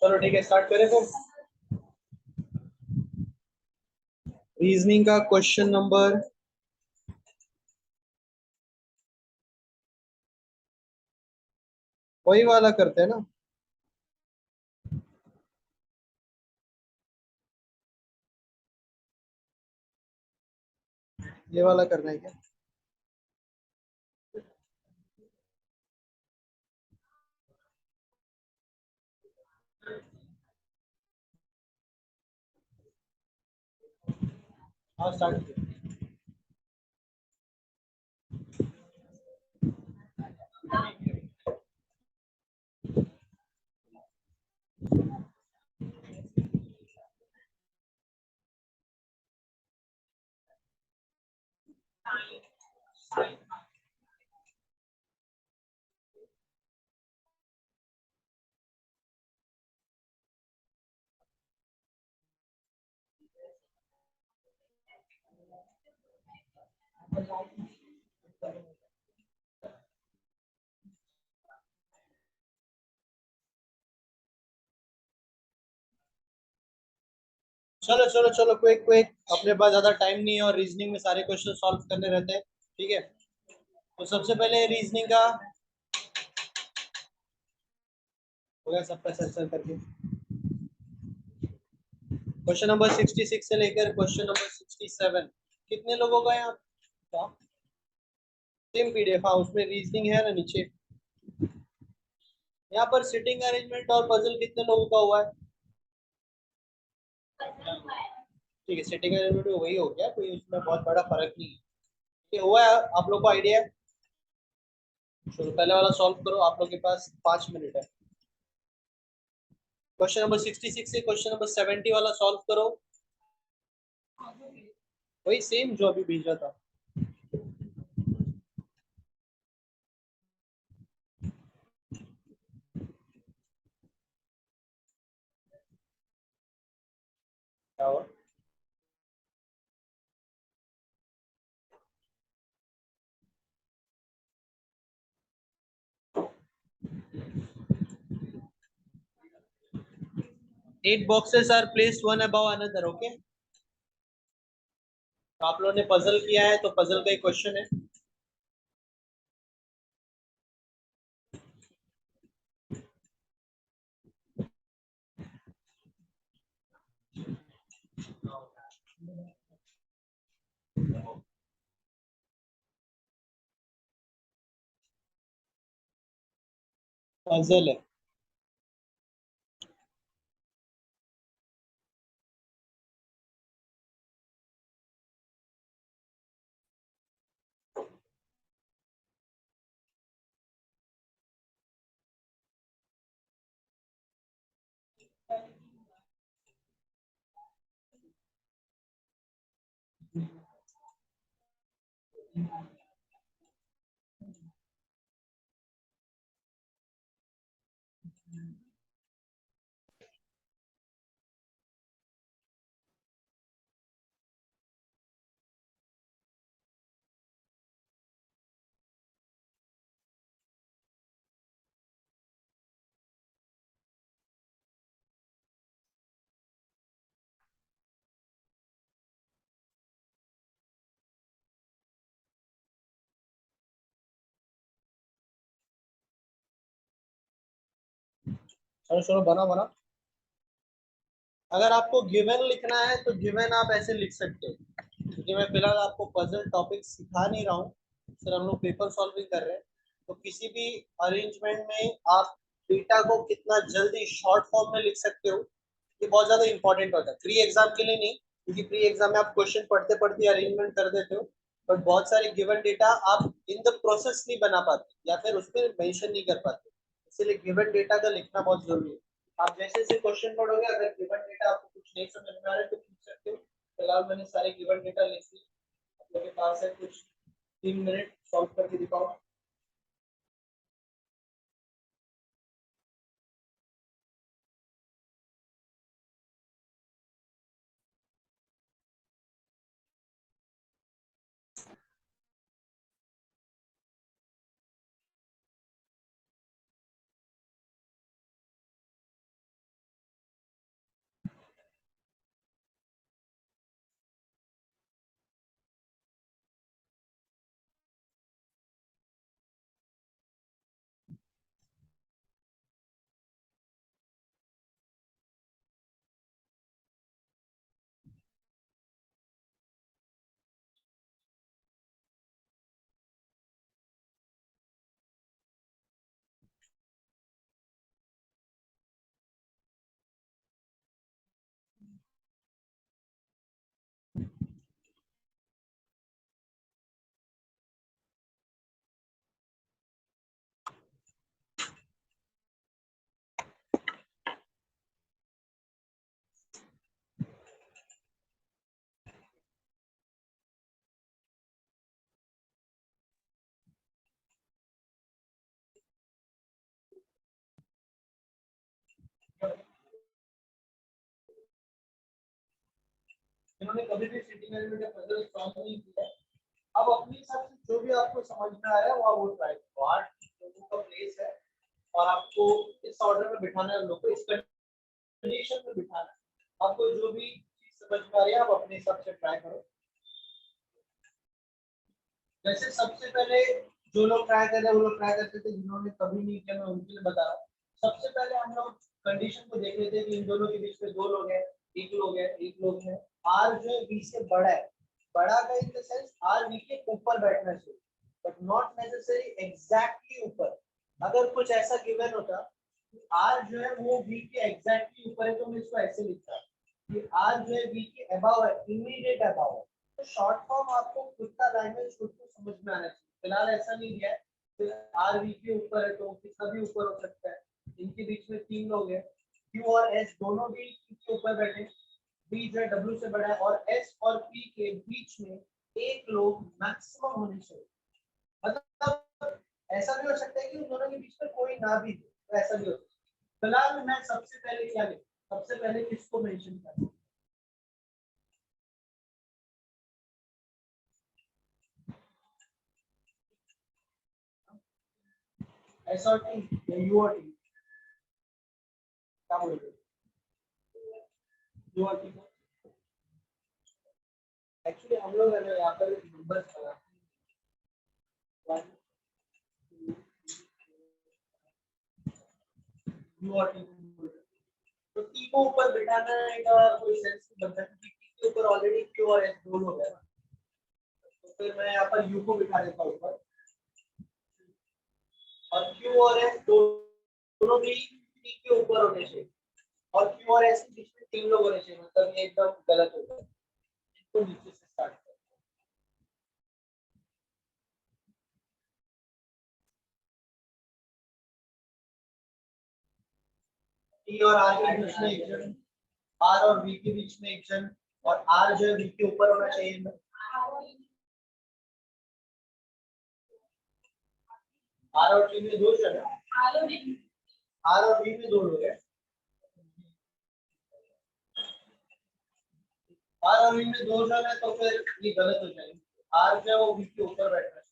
चलो ठीक है, स्टार्ट करें फिर। रीजनिंग का क्वेश्चन नंबर वही वाला करते हैं ना। ये वाला करना है क्या? हाँ स्टार्ट। चलो चलो चलो, क्विक क्विक, अपने पास ज्यादा टाइम नहीं है और रीजनिंग में सारे क्वेश्चन सॉल्व करने रहते हैं। ठीक है, तो सबसे पहले रीजनिंग का हो गया सबका सेंसर करके। क्वेश्चन नंबर 66 से लेकर क्वेश्चन नंबर 67 कितने लोगों का यहाँ? सेम पीडीएफ, हाँ उसमें रीजनिंग है ना नीचे। यहाँ पर सिटिंग अरेंजमेंट और पजल कितने लोगों का हुआ है? ठीक है, सिटिंग अरेंजमेंट में वही हो गया, कोई उसमें बहुत बड़ा फर्क नहीं है। ये हुआ है, आप लोग को आइडिया है? चलो पहले वाला सॉल्व करो, आप लोग के पास 5 मिनट है। क्वेश्चन नंबर 66 से क्वेश्चन नंबर 70 वाला सॉल्व करो। वही सेम जो अभी भेजा था। क्या हुआ? Eight boxes are placed one above another, okay? तो आप लोगों ने पजल किया है, तो पजल का एक क्वेश्चन है। पजल है। चलो चलो बना बना। अगर आपको गिवन लिखना है तो गिवन आप ऐसे लिख सकते हो, क्योंकि मैं फिलहाल आपको पजल टॉपिक सिखा नहीं रहा हूँ, सर हम लोग पेपर सॉल्विंग कर रहे हैं। तो किसी भी अरेंजमेंट में आप डेटा को कितना जल्दी शॉर्ट फॉर्म में लिख सकते हो, ये बहुत ज्यादा इंपॉर्टेंट होता है प्री एग्जाम के लिए नहीं, क्योंकि प्री एग्जाम में आप क्वेश्चन पढ़ते पढ़ते अरेंजमेंट कर देते हो, बट बहुत सारे गिवन डेटा आप इन द प्रोसेस नहीं बना पाते या फिर उसमें मेंशन नहीं कर पाते, इसलिए गिवन डेटा का लिखना बहुत जरूरी है। आप जैसे जैसे क्वेश्चन पढ़ोगे, अगर गिवन डेटा आपको कुछ नहीं समझ में आ रहा है तो पूछ सकते हो। फिलहाल मैंने सारे गिवन डेटा लिख लिए, आप लोगों के पास है कुछ 3 मिनट सॉल्व करके दिखाओ। इन्होंने कभी भी सिटिंग एलिमेंट का पजल सॉल्व नहीं किया है। अब अपने हिसाब से जो भी आपको समझ में आया वो ट्राई करो। 8 लोगों का प्लेस है और आपको इस ऑर्डर में बिठाना है, हम लोग को इस कंडीशन में बिठाना है। आपको जो भी चीज समझ में आ रही है आप अपने हिसाब से ट्राई करो। जैसे सबसे पहले जो लोग ट्राई कर रहे हैं वो लोग ट्राई करते थे, जिन्होंने कभी नहीं किया मैं उनके लिए बता रहा हूँ। सबसे पहले हम लोग कंडीशन को देख लेते हैं कि इन दोनों के बीच में 2 लोग हैं, एक लोग है। आर जो है बी से बड़ा है, बड़ा का in the sense R B के ऊपर बैठना चाहिए, बट नॉट नेसेसरी एग्जैक्टली ऊपर। अगर कुछ ऐसा गिवन होता कि आर जो है वो बी के एग्जैक्टली ऊपर है तो मैं इसको ऐसे लिखता कि आर जो है बी के अबव है, इमीडिएट अबव है। तो शॉर्ट फॉर्म आपको खुद का लैंग्वेज खुद को समझ में आना चाहिए। फिलहाल ऐसा नहीं दिया है, आर वी के ऊपर है तो कितना भी ऊपर हो सकता है। इनके बीच में 3 लोग हैं, क्यू और एस दोनों भी के ऊपर बैठे, बी जो है डब्ल्यू से बड़ा है, और एस और पी के बीच में एक लोग मैक्सिमम होने चाहिए। मतलब ऐसा भी हो सकता है कि उन दोनों के बीच में कोई ना भी हो, तो ऐसा भी हो सकता है। फिलहाल मैं सबसे पहले क्या लिखूं, सबसे पहले किसको मेंशन करूं? एस और टी या यू और टी, क्या बोल रहे हो? यू और टी एक्चुअली हम लोग है ना यहाँ पर नंबर्स लगाते हैं, यू और टी तो टी को ऊपर बिठाना है का कोई सेंस नहीं बनता, क्योंकि टी के ऊपर ऑलरेडी क्यू और एस दो लोग हैं ना। तो फिर मैं यहाँ पर यू को बिठा देता हूँ ऊपर, और क्यू और एस दोनों भी टी के ऊपर होने चाहिए, और क्यू और एस के बीच में 3 लोग होने चाहिए, मतलब ये एकदम गलत होता है। इसको नीचे से स्टार्ट करते हैं। टी और आर के बीच में एक जन, आर और वी के बीच में एक जन, और आर जो है वी के ऊपर होना चाहिए। आर और टी में 2 जन है, आर और वी में 2 लोग हैं। आर और वी में 2 जन है तो फिर ये गलत हो जाएगी। आर जो है वो वी के ऊपर बैठना चाहिए।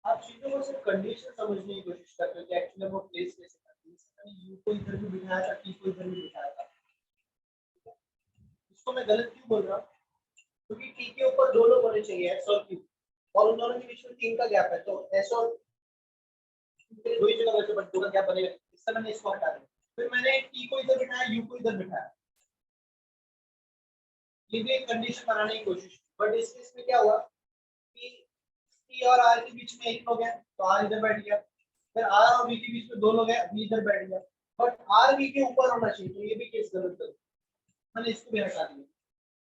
आप चीजों को सिर्फ कंडीशन समझने की कोशिश करते हो कि एक्चुअली वो प्लेस कैसे करते हैं। यू को इधर भी बिठाया था, टी को इधर भी बिठाया था, इसको मैं गलत क्यों बोल रहा हूँ, क्योंकि टी के ऊपर दो लोग होने चाहिए, एस और क्यू, और उन दोनों के बीच में 3 का गैप है, तो एस और क्यू के लिए दो ही जगह बचे, बट 2 का गैप बनेगा, इससे मैंने इसको हटा दिया। फिर मैंने टी को इधर बिठाया, यू को इधर बिठाया, ये भी एक कंडीशन बनाने की कोशिश की, बट इस केस में क्या हुआ कि टी और आर के बीच में एक लोग है, तो आर इधर बैठ गया, फिर आर और वी के बीच में दो लोग हैं, वी इधर बैठ गया, बट आर वी के ऊपर होना चाहिए, तो ये भी केस गलत है, मैंने इसको भी हटा दिया।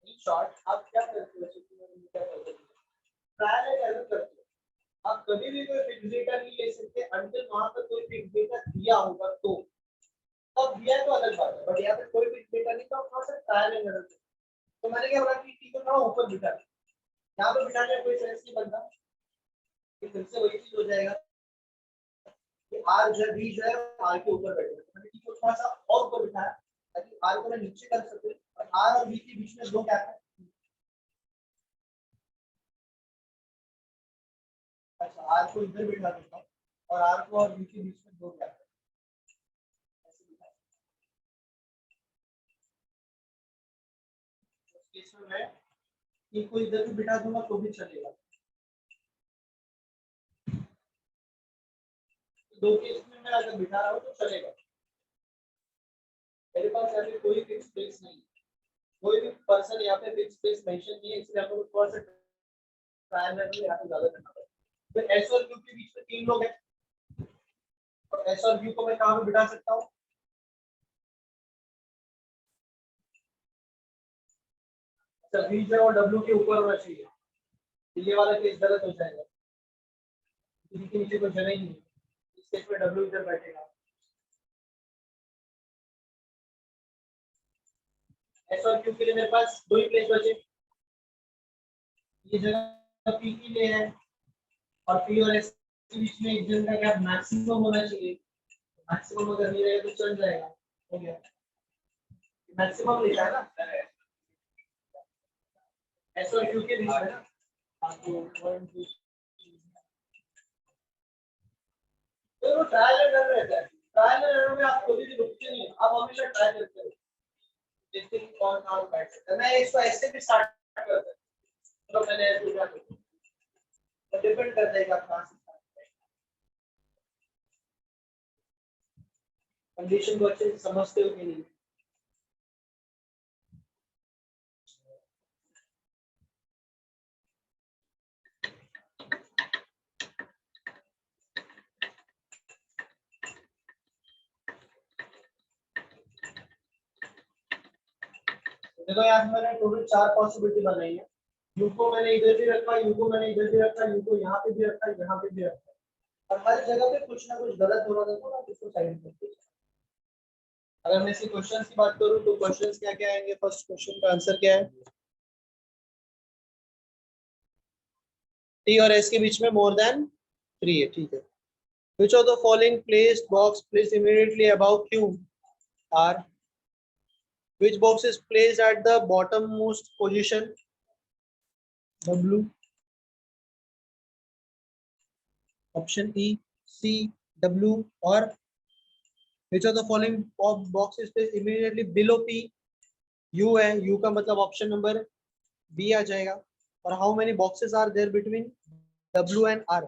इन शॉर्ट आप क्या करते हो, क्या करते हो, ट्रायल एंड एरर करते हो। आप कभी भी कोई फिक्स डेटा नहीं ले सकते अंटिल वहां पर कोई फिक्स डेटा दिया होगा, तो तब दिया है तो अलग बात है, बट यहाँ पे कोई फिक्स डेटा नहीं, तो आप थोड़ा सा ट्रायल एंड एरर। तो मैंने क्या बोला कि टी को थोड़ा ऊपर बिठा दिया, यहाँ पे बिठाने का कोई सेंस नहीं बनता, फिर से वही चीज हो जाएगा कि आर जो है, वी जो है आर के ऊपर बैठेगा, तो मैंने टी को थोड़ा सा और ऊपर बिठाया ताकि आर को मैं नीचे कर सकूं, और आर और वी के बीच में दो गैप है। अच्छा, आर को इधर बिठा देता हूँ और आर को और वी के बीच में दो गैप है, ऐसे बिठा। उस केस में मैं टी को इधर भी बिठा दूंगा तो भी चलेगा। दो केस में मैं अगर बिठा रहा हूँ तो चलेगा, मेरे पास यहाँ पे कोई फिक्स प्लेस नहीं है, कोई भी पर्सन यहाँ पे फिक्स प्लेस मेंशन नहीं है, इसलिए आपको थोड़ा सा ट्रायल में यहाँ पे ज्यादा करना पड़ेगा। फिर एस और क्यू के बीच में 3 लोग हैं, तो एस और क्यू को मैं कहाँ पे बिठा सकता हूँ, अच्छा वी जो है वो डब्ल्यू के ऊपर होना चाहिए, ये वाला केस गलत हो जाएगा, वी के नीचे कोई जगह ही नहीं है, इस केस में डब्ल्यू इधर बैठेगा। एस और क्यू के लिए मेरे पास दो ही प्लेस बचे, ये जगह पी के लिए है, और पी और एस के बीच में एक जगह का गैप मैक्सिमम होना चाहिए, मैक्सिमम अगर नहीं रहेगा तो चल जाएगा, हो गया, मैक्सिमम लिखा है ना एस और क्यू के बीच में ना, आपको 1 2 तो वो ट्रायल एंड एरर रहता है, ट्रायल एंड एरर में आप कभी भी रुकते नहीं हो, आप हमेशा ट्राई करते हो, देखते हैं कौन कहाँ बैठ सकता है। मैं इसको ऐसे भी स्टार्ट करता हूँ, तो मैंने ऐसे क्या किया, तो डिपेंड करता है कि आप कहाँ से कंडीशन को अच्छे से समझते हो कि नहीं। देखो यहाँ मैंने टोटल 4 पॉसिबिलिटी बनाई है, यू को मैंने इधर भी रखा, यू को मैंने इधर भी रखा, यू को यहाँ पे भी रखा, यहाँ पे भी रखा, और हर जगह पे कुछ ना कुछ गलत हो रहा था, तो ना इसको साइड करते। अगर मैं इसके क्वेश्चंस की बात करूं तो क्वेश्चंस क्या क्या आएंगे, फर्स्ट क्वेश्चन का आंसर क्या है, टी और एस के बीच में मोर देन 3 है, ठीक है। Which of the following placed box placed immediately above Q are, which box is placed at the bottommost position, W, option E, C, W, or which of the following box is placed immediately below P, U है, U का मतलब option number B आ जाएगा, और how many boxes are there between W and R,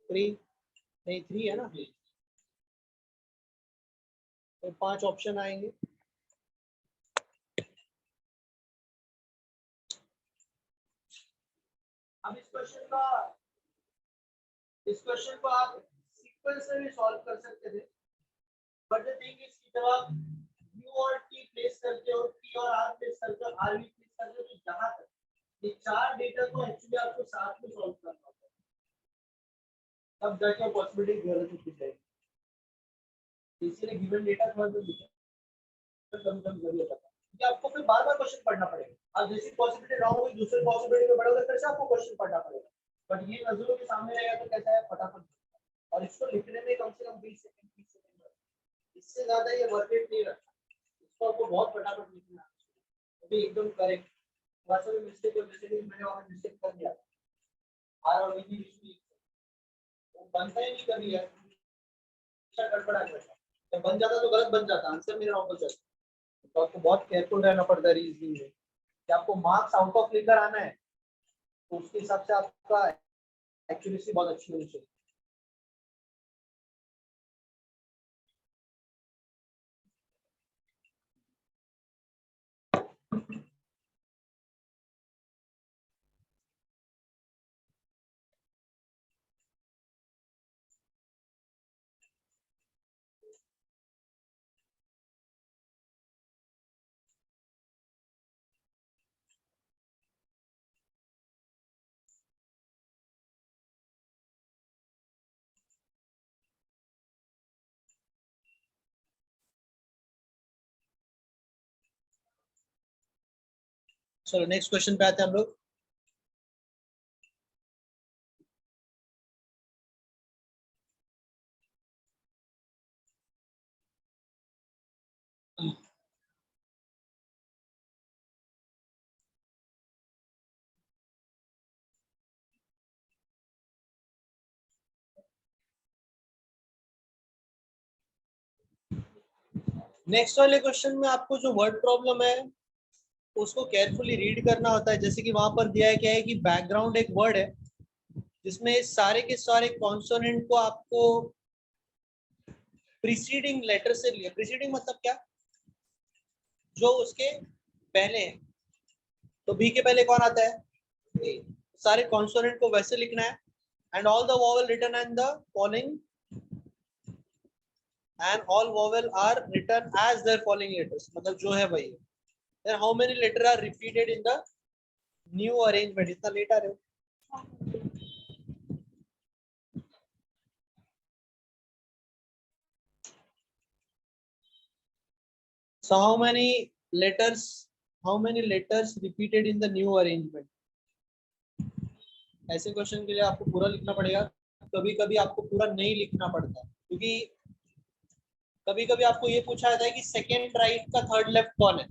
3, नहीं 3 है ना, तो 5 ऑप्शन आएंगे। अब इस क्वेश्चन को आप सीक्वेंस में भी सॉल्व कर सकते थे, बट द थिंग इज कि जब आप u और t प्लेस करते हो, t और r प्लेस करते हो, r भी प्लेस करते हो, तो यहाँ तक ये 4 डेटा को एक्चुअली आपको साथ में सॉल्व करना होता है, तब जाके पॉसिबिलिटी गलत होती जाएगी, इसीलिए गिवन डेटा थोड़ा सा कम कम जरूरी होता है, क्योंकि आपको फिर बार बार क्वेश्चन पढ़ना पड़ेगा, आप जैसी पॉसिबिलिटी रॉन्ग हुई दूसरी पॉसिबिलिटी में बढ़ोगे, फिर से आपको क्वेश्चन पढ़ना पड़ेगा, बट ये नजरों के सामने रहेगा तो कैसा है, फटाफट, और इसको लिखने में कम से कम 20 सेकंड 30 सेकंड, इससे ज्यादा ये वर्क रेट नहीं रखता, इसको आपको बहुत फटाफट लिखना है, अभी एकदम करेक्ट, वैसे भी मिस्टेक और जैसे मैंने और मिस्टेक कर दिया, आर और वी की बीच में वो बनता ही नहीं कभी है, अच्छा गड़बड़ा जाता है, जब बन जाता तो गलत बन जाता, आंसर मेरा ऑपोजिट, तो आपको बहुत केयरफुल रहना पड़ता है रीजनिंग में कि आपको मार्क्स आउट ऑफ लेकर आना है, तो उसके हिसाब से आपका एक्यूरेसी बहुत अच्छी होनी चाहिए। चलो नेक्स्ट क्वेश्चन पे आते हैं हम लोग। नेक्स्ट वाले क्वेश्चन में आपको जो वर्ड प्रॉब्लम है उसको केयरफुली रीड करना होता है। जैसे कि वहां पर दिया है क्या है कि बैकग्राउंड एक वर्ड है जिसमें सारे के सारे कॉन्सोनेंट को आपको प्रीसीडिंग लेटर से लिया। प्रीसीडिंग मतलब क्या, जो उसके पहले है। तो बी के पहले कौन आता है, ए। सारे कॉन्सोनेंट को वैसे लिखना है। And all the vowel written and the following and all vowel are written as their following letters, मतलब जो है वही। then how many letter are repeated in the new arrangement, इतना लेट आ रहे हो। so how many letters repeated in the new arrangement। ऐसे question के लिए आपको पूरा लिखना पड़ेगा। कभी कभी आपको पूरा नहीं लिखना पड़ता क्योंकि कभी कभी आपको ये पूछा जाता है कि सेकेंड राइट का थर्ड लेफ्ट कौन है,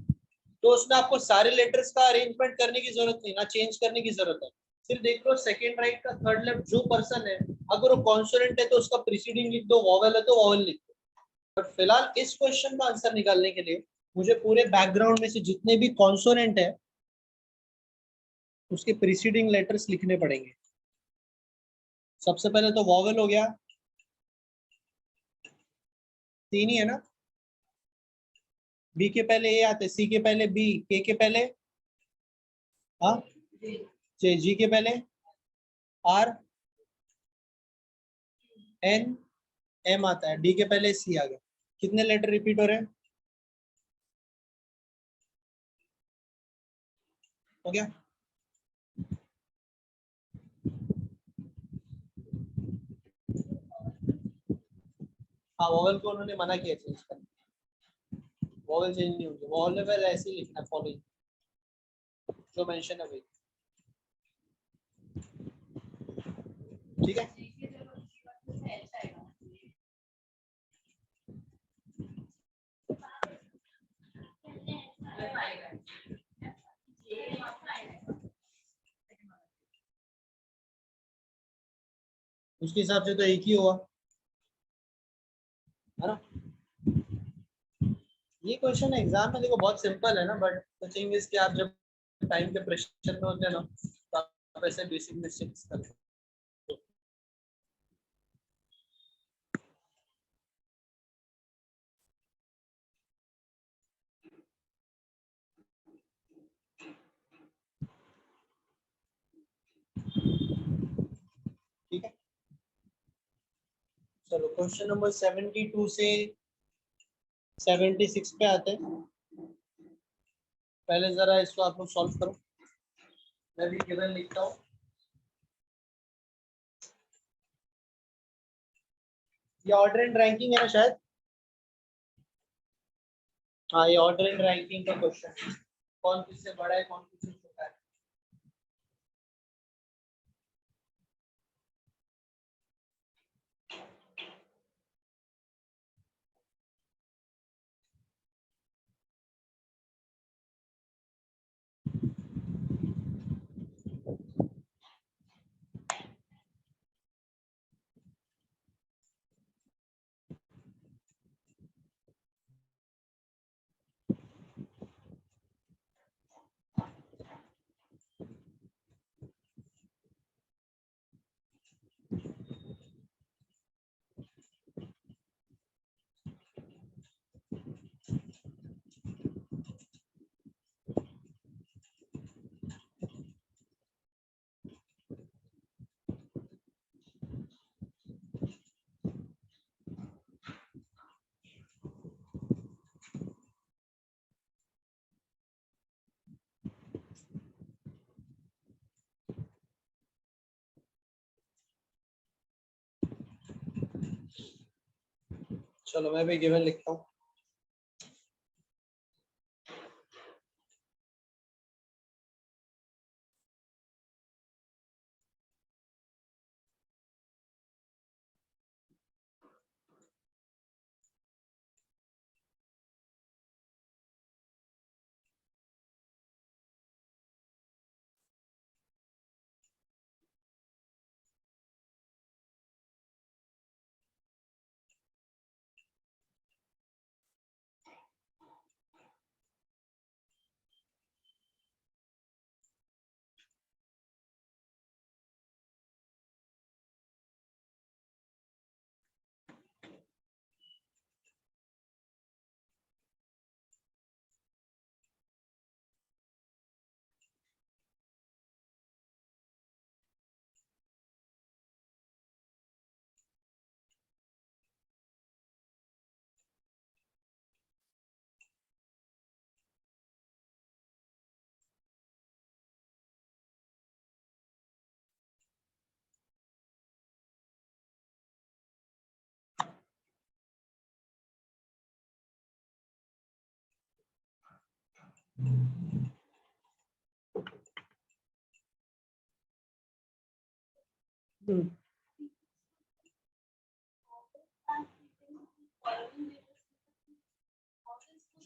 तो उसमें आपको सारे लेटर्स का अरेंजमेंट करने की जरूरत नहीं, ना चेंज करने की जरूरत है। सिर्फ देख लो सेकेंड राइट का थर्ड लेफ्ट जो पर्सन है, अगर वो कॉन्सोनेंट है तो उसका प्रीसीडिंग लिख दो, वॉवेल है तो वॉवेल लिख दो। बट फिलहाल इस क्वेश्चन का आंसर निकालने के लिए मुझे पूरे बैकग्राउंड में से जितने भी कॉन्सोनेंट है उसके प्रीसीडिंग लेटर्स लिखने पड़ेंगे। सबसे पहले तो वॉवेल हो गया, तीन ही है ना। बी के पहले ए आते, सी के पहले बी, के पहले हाँ, जी के पहले आर, एन, एम आता है, डी के पहले सी आ गया। कितने लेटर रिपीट हो रहे हैं, हो गया। हाँ वॉवेल को उन्होंने मना किया चेंज करने, वॉवेल चेंज नहीं होगी, वॉवेल ऐसे ही लिखना है फॉलोइंग जो मेंशन है वही, ठीक है। उसके हिसाब से तो एक ही हुआ है ना। ये क्वेश्चन एग्जाम में देखो बहुत सिंपल है ना, बट द थिंग इज कि आप जब टाइम के प्रेशर में होते हैं ना तो आप ऐसे बेसिक मिस्टेक्स करते हैं। ठीक है, चलो क्वेश्चन नंबर 72 से 76 पे आते हैं। पहले जरा इसको आप लोग सॉल्व करो, मैं भी गिवन लिखता हूँ। ये ऑर्डर एंड रैंकिंग है ना शायद, हाँ ये ऑर्डर एंड रैंकिंग का क्वेश्चन है। कौन किससे बड़ा है कौन किससे छोटा है। चलो मैं भी गिवन लिखता हूँ।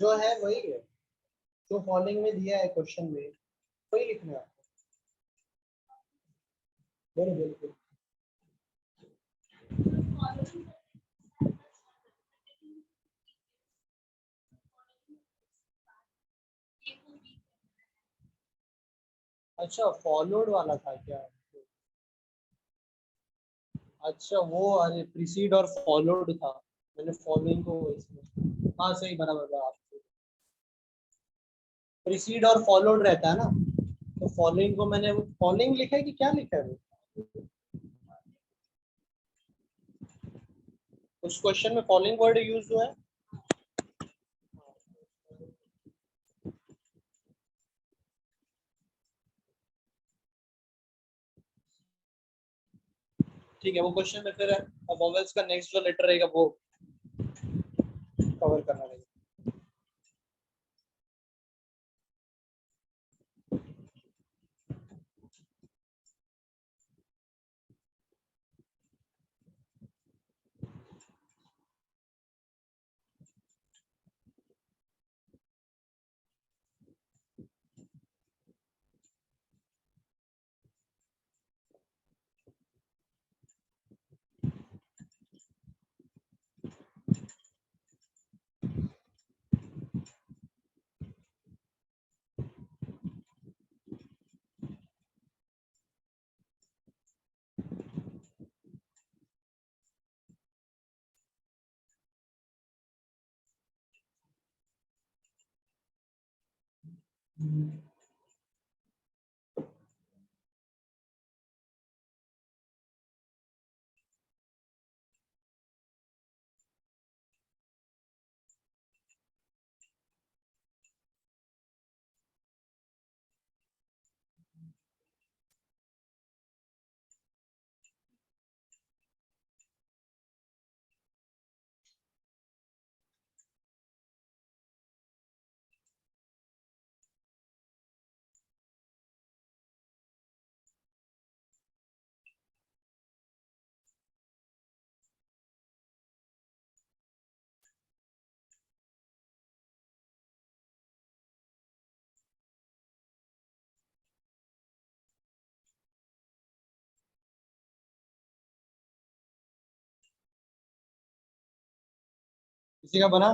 जो है वही है, जो फॉलोइंग में दिया है क्वेश्चन में वही लिखना है आपको। बिल्कुल। अच्छा फॉलोड वाला था क्या? अच्छा वो अरे प्रीसीड और फॉलोड था, मैंने फॉलोइंग को इसमें, हाँ सही बराबर आप, प्रीसीड और फॉलोड रहता है ना, तो फॉलोइंग को मैंने वो फॉलोइंग लिखा है कि क्या लिखा है वो? उस क्वेश्चन में फॉलोइंग वर्ड यूज हुआ है। ठीक है वो क्वेश्चन में फिर वोवेल्स का नेक्स्ट जो लेटर रहेगा वो कवर करना रहेगा। किसी का बना?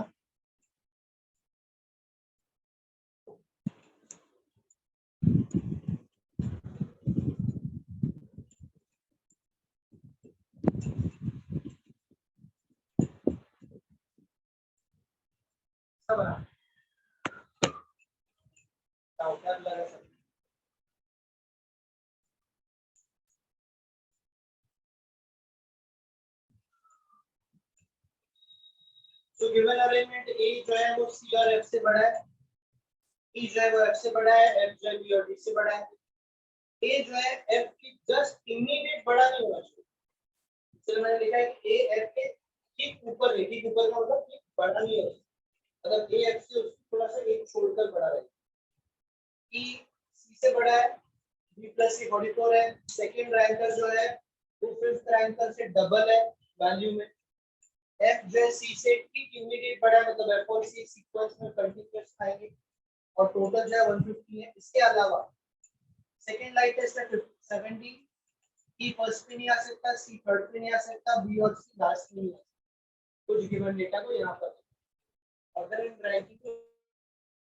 सब बना क्या लगा सब? तो गिवन अरेंजमेंट ए जो है वो सी और एफ से बड़ा है, ई जो है वो एफ से बड़ा है, एफ जो है बी और डी से बड़ा है, ए जो है एफ की जस्ट इमीडिएट बड़ा नहीं होना चाहिए। चलो मैंने लिखा है कि ए एफ के ठीक ऊपर है, ठीक ऊपर का मतलब ठीक बड़ा नहीं है, मतलब ए एक्स से उसको थोड़ा सा एक छोड़कर बड़ा है। ई सी से बड़ा है, बी प्लस सी 44 है, सेकंड रैंकर जो है वो फिफ्थ रैंकर से डबल है वैल्यू में। एफ जो है सी से ठीक इमीडिएट बड़ा है, मतलब एफ और सी सीक्वेंस में कंटीन्यूअस आएंगे और टोटल जो है 150 है। इसके अलावा सेकंड लाइट टेस्ट है 70, ई फर्स्ट पे नहीं आ सकता, सी थर्ड पे नहीं आ सकता, बी और सी लास्ट में नहीं आ सकता। कुछ गिवन डेटा को यहाँ पर अगर इन रैंकिंग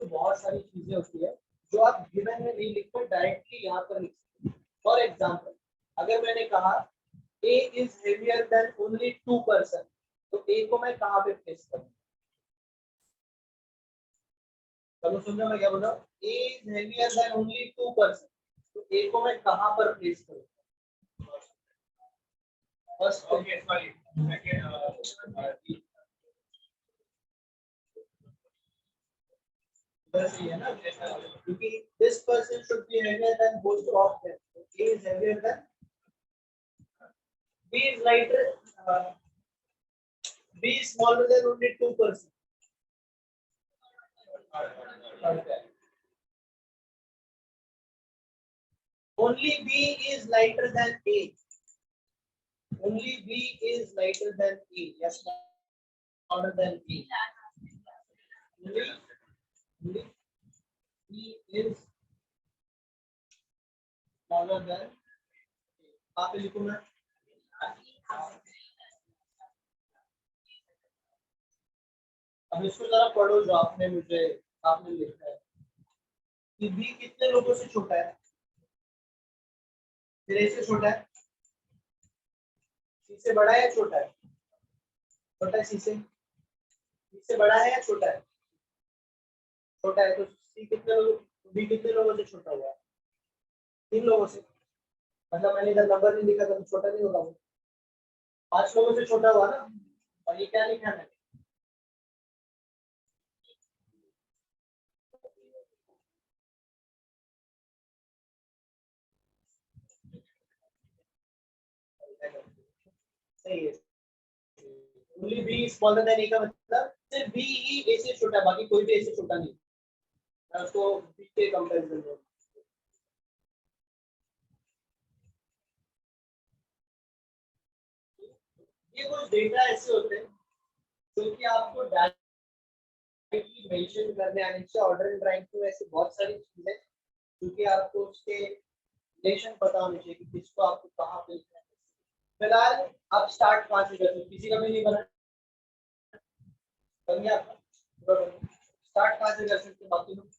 तो बहुत सारी चीजें होती है जो आप गिवन में नहीं लिखकर डायरेक्टली यहाँ पर लिख सकते। फॉर एग्जांपल अगर मैंने कहा ए इज हेवियर देन ओनली 2%, तो ए को मैं कहाँ पे प्लेस करूँ? चलो समझो मैं क्या बोल रहा हूँ। ए इज हेवियर देन ओनली 2%, तो ए को मैं कहाँ पर प्लेस करूँ? फर्स्ट ओके सॉरी सही है ना, क्योंकि this person should be heavier than both of them. A is heavier than, B is lighter, B is smaller than only 2%. Okay. Only B is lighter than A. Only B is lighter than A. Yes, smaller than A. Only B is smaller than A. आप लिखो ना। अब इसको जरा पढ़ो जो आपने लिखा है कि B कितने लोगों से छोटा है? फिर A से छोटा है, C से बड़ा है या छोटा है? छोटा है C से। B से बड़ा है या छोटा है? छोटा है, तो C कितने लोग, B कितने लोगों से छोटा हुआ है? 3 लोगों से। मतलब मैंने इधर नंबर नहीं लिखा तो छोटा नहीं होगा वो, 5 लोगों से छोटा हुआ ना। और ये क्या लिखा है? सही है। ओनली बी स्मॉलर देन ए का मतलब सिर्फ बी ही ए से छोटा है, बाकी कोई भी ए से छोटा नहीं। मैं उसको बी के कंपैरिजन में, ये कुछ डेटा ऐसे होते हैं जो कि आपको डायरेक्टली मेंशन करने आने चाहिए। ऑर्डर एंड रैंक में ऐसे बहुत सारी चीजें जो कि आपको उसके रिलेशन पता होने चाहिए कि किसको आपको कहाँ पे लिखना है। फिलहाल आप स्टार्ट कहाँ से करते हो? किसी का भी नहीं बना, बन गया आपका? स्टार्ट कहाँ से कर सकते हो बाकी लोग?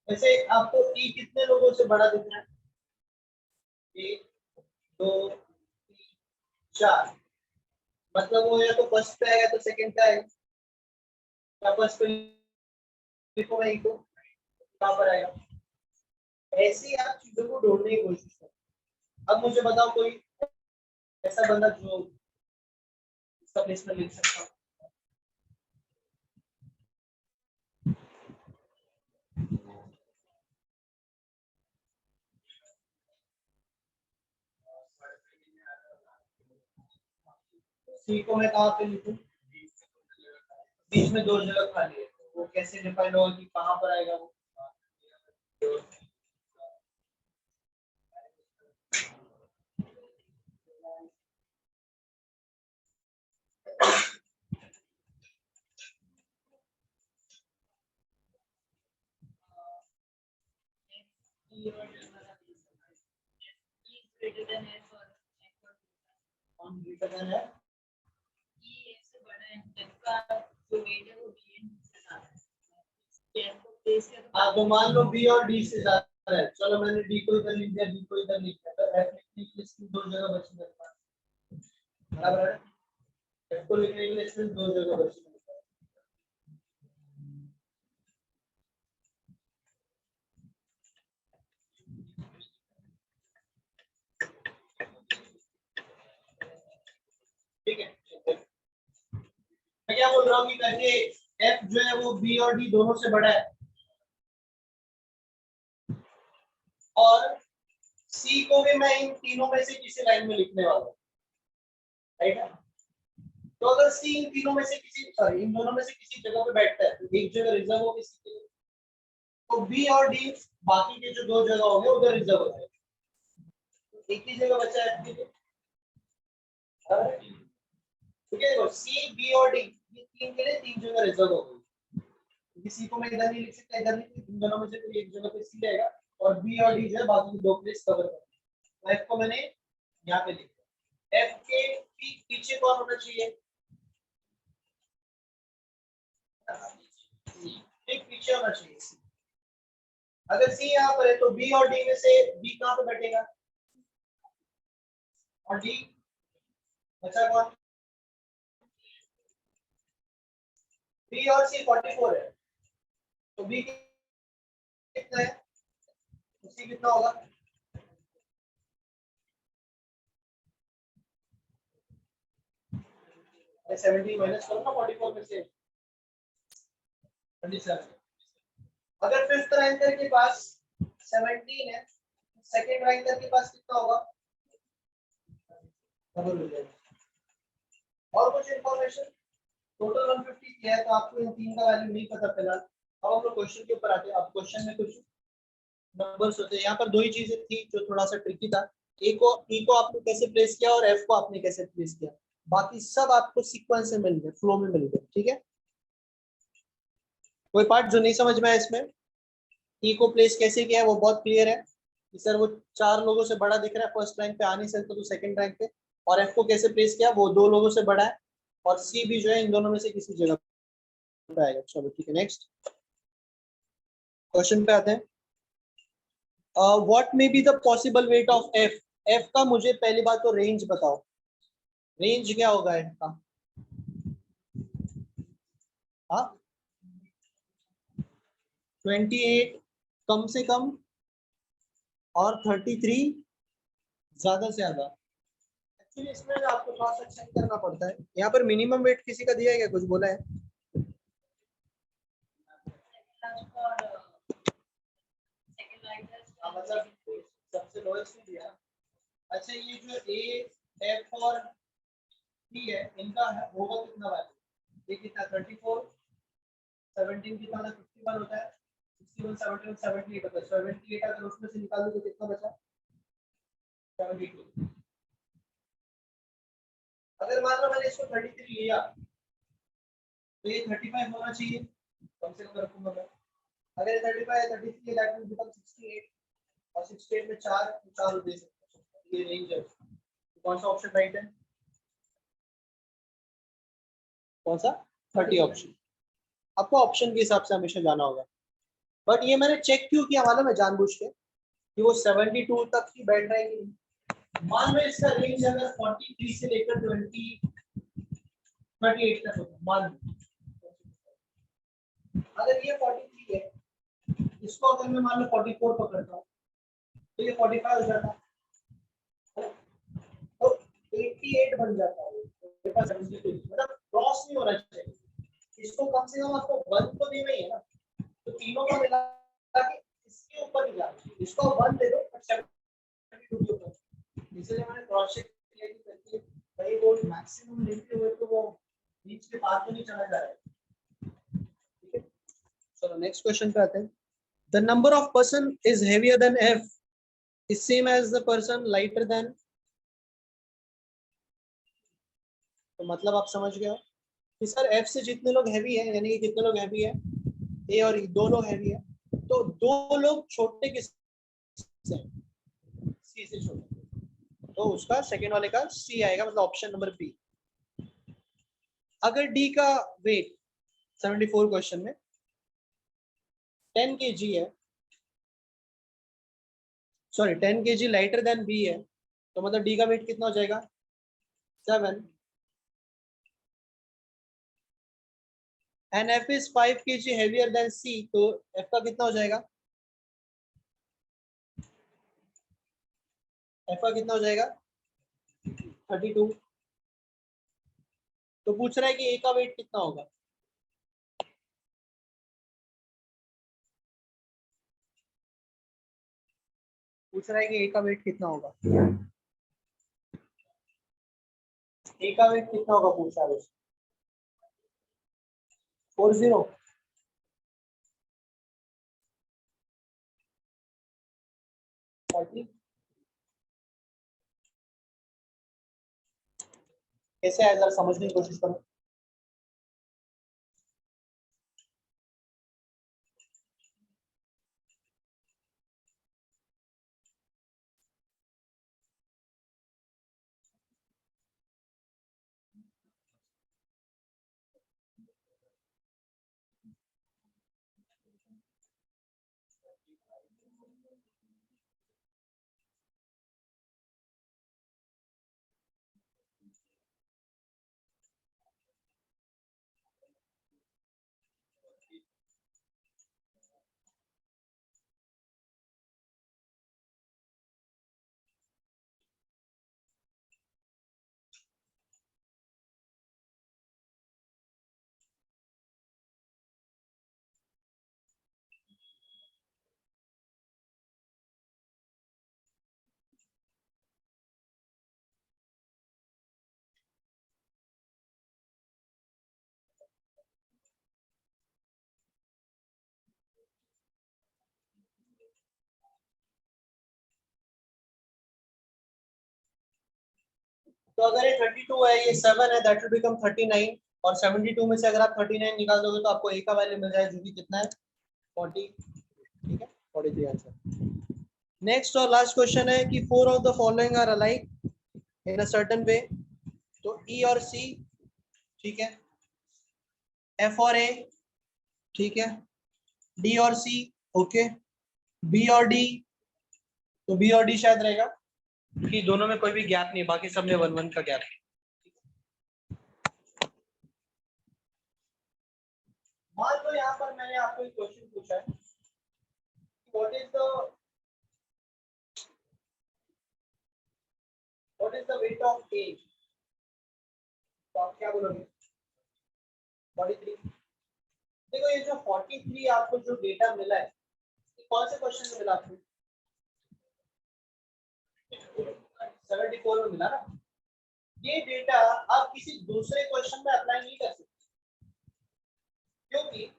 वैसे आपको ई कितने लोगों से बड़ा दिख रहा है? 1 2 3 4, मतलब वो या तो फर्स्ट पे आएगा तो सेकंड पे आएगा, या फर्स्ट पे लिखो मैं को कहाँ पर आएगा? ऐसे ही आप चीजों को ढूंढने की कोशिश करो। अब मुझे बताओ कोई ऐसा बंदा जो इसका प्लेसमेंट लिख सकता हो। सी को मैं कहाँ पे लिखूं? बीच में 2 जगह खाली है, वो कैसे डिफाइन होगा कि कहाँ पर आएगा वो? कौन ग्रेटर है? हाँ तो मान लो बी और डी से ज्यादा है, चलो मैंने डी को इधर लिख दिया, डी को इधर लिख दिया, तो एफ लिखने के लिए इसकी 2 जगह बची मेरे पास, बराबर है? एफ को लिखने के लिए इसमें 2 जगह बची मेरे पास। ठीक है, मैं क्या बोल रहा हूँ कि करके एफ जो है वो बी और डी दोनों से बड़ा है, और सी को भी मैं इन तीनों में से किसी लाइन में लिखने वाला हूँ, राइट है। तो अगर सी इन तीनों में से किसी, सॉरी इन दोनों में से किसी जगह पे बैठता है तो एक जगह रिजर्व हो किसी के लिए, तो बी और डी बाकी के जो दो जगह होंगे उधर रिजर्व हो जाएगा, एक ही जगह बचा है ठीक है। सी बी और डी ये तीन के लिए तीन जगह रिजर्व हो गई, क्योंकि सी को मैं इधर नहीं लिख सकता, इधर नहीं, इन दोनों में से कोई एक जगह पे सी रहेगा और बी और डी जो है बाकी दो प्लेस कवर करेंगे। एफ को मैंने यहाँ पे लिखा, एफ के पीछे कौन होना चाहिए, एक पीछे होना चाहिए। अगर सी यहाँ पर है तो बी और डी में से बी कहाँ पे बैठेगा और डी बचा कौन, बी और सी 44 है तो बी कितना है, तो सी कितना होगा, अरे 17 माइनस करो ना 44 में से 27। अगर फिफ्थ रैंकर के पास 17 है, सेकंड रैंकर के पास कितना होगा, डबल हो जाएगा। और कुछ इंफॉर्मेशन, टोटल 150 किया है तो आपको इन तीन का वैल्यू नहीं पता फिलहाल। अब हम लोग क्वेश्चन के ऊपर आते हैं। अब क्वेश्चन में कुछ नंबर्स होते हैं, यहाँ पर दो ही चीजें थी जो थोड़ा सा ट्रिकी था, ई को आपने कैसे प्लेस किया और एफ को आपने कैसे प्लेस किया, बाकी सब आपको सीक्वेंस से मिल गए, फ्लो में मिल गए, ठीक है। कोई पार्ट जो नहीं समझ में आया इसमें, ई को प्लेस कैसे किया है वो बहुत क्लियर है कि सर वो चार लोगों से बड़ा दिख रहा है, फर्स्ट रैंक पे आ नहीं सकता तो सेकंड रैंक पे, और एफ को कैसे प्लेस किया वो दो लोगों से बड़ा है, और सी भी जो है इन दोनों में से किसी जगह पे आएगा। चलो ठीक है, नेक्स्ट क्वेश्चन पे आते हैं। What may be the possible weight of F, F का मुझे पहली बात तो रेंज बताओ, रेंज क्या होगा एफ का, हाँ 28 कम से कम और 33 ज्यादा से ज्यादा। एक्चुअली इसमें आपको थोड़ा सा चेक करना पड़ता है, यहाँ पर मिनिमम वेट किसी का दिया है क्या, कुछ बोला है, मतलब सबसे लोएस्ट में दिया। अच्छा ये जो ए एफ और टी है इनका होगा कितना वैल्यू, ये कितना 34, 17 कितना होता है 51 होता है, 61 71 78 होता है, 78 अगर उसमें से निकाल दो तो कितना बचा 72। अगर मान लो मैंने इसको 33 लिया तो ये 35 होना चाहिए, कम से कम रखूंगा मैं। अगर ये 35 है 33 है दैट मींस बिकम 68, और 68 में 4 4 दे सकते हैं, ये रेंज है। कौन सा ऑप्शन राइट है, कौन सा 30 ऑप्शन, आपको ऑप्शन के हिसाब से हमेशा जाना होगा। बट ये मैंने चेक क्यों किया मालूम है, जानबूझ के कि वो 72 तक ही बैठ रहा है कि नहीं। मान लो इसका रेंज अगर 43 से लेकर 38 तक होता, मान लो अगर ये 43 है, इसको अगर मैं मान लो 44 पकड़ता हूँ तो ये 45 हो जाता है, तो 88 बन जाता है, मतलब क्रॉस नहीं होना चाहिए। इसको कम से कम आपको 1 तो देना ही है ना, तो तीनों का मिला के इसके ऊपर ही जाना, इसको 1 दे दो और 72 के ऊपर, इसलिए मैंने क्रॉस चेक किया कि करके भाई वो मैक्सिमम लेते हुए तो वो बीच के पार तो नहीं चला जा रहा है, ठीक है। चलो नेक्स्ट क्वेश्चन पे आते हैं। The number of person is heavier than F is same as the person lighter than, तो मतलब आप समझ गए हो कि सर एफ से जितने लोग हैवी है, यानी कि कितने लोग हैवी है, ए और ई दो लोग हैवी है, तो दो लोग छोटे किससे, सी से छोटे, तो उसका सेकेंड वाले का सी आएगा, मतलब ऑप्शन नंबर बी। अगर डी का वेट 74 क्वेश्चन में 10 kg है, sorry 10 kg lighter than B है, तो मतलब डी का वेट कितना हो जाएगा 7, and F is 5 kg heavier than C, तो एफ का कितना हो जाएगा, एफ का कितना हो जाएगा 32। तो पूछ रहा है कि ए का वेट कितना होगा, पूछ रहा है कि ए का वेट कितना होगा, ए का वेट कितना होगा पूछ रहा है 40 40 कैसे है जरा समझने की कोशिश करो। तो अगर ये 32 है, ये 7 है, दैट विल बिकम 39, और 72 में से अगर आप 39 निकाल दोगे तो आपको ए का वैल्यू मिल जाएगा जो कि कितना है 40, ठीक है 43 आंसर। नेक्स्ट और लास्ट क्वेश्चन है कि 4 of the following are alike in a certain way, तो ई और सी, ठीक है, एफ और ए, ठीक है, डी और सी, ओके, बी और डी, तो बी और डी शायद रहेगा कि दोनों में कोई भी ज्ञात नहीं, बाकी सब में 1 1 का ज्ञात है। मान लो यहाँ पर मैंने आपको एक क्वेश्चन पूछा है, what is the weight of A, तो आप क्या बोलोगे 43। देखो ये जो 43 आपको जो डेटा मिला है, कौन से क्वेश्चन में मिला आपको 74 में मिला ना। ये डेटा आप किसी दूसरे क्वेश्चन में अप्लाई नहीं कर सकते, क्योंकि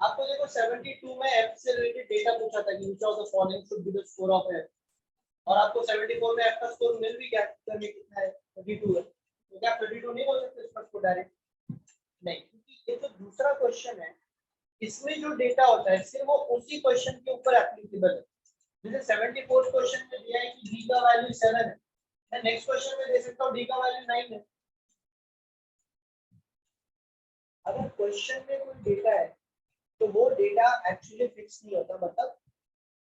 आपको देखो 72 में एफ से रिलेटेड डेटा पूछा था कि which of the following should be the score of F, और आपको 74 में एफ का स्कोर मिल भी गया, तो ये कितना है 32 है, तो क्या 32 नहीं बोल सकते इसका स्कोर डायरेक्ट नहीं, क्योंकि ये जो दूसरा क्वेश्चन है इसमें जो डेटा होता है सिर्फ वो उसी क्वेश्चन के ऊपर एप्लीकेबल है। जैसे 74 क्वेश्चन में दिया है कि डी का वैल्यू 7 है, मैं नेक्स्ट क्वेश्चन में दे सकता हूँ डी का वैल्यू 9 है। अगर क्वेश्चन में कोई डेटा है तो वो डेटा एक्चुअली फिक्स नहीं होता, मतलब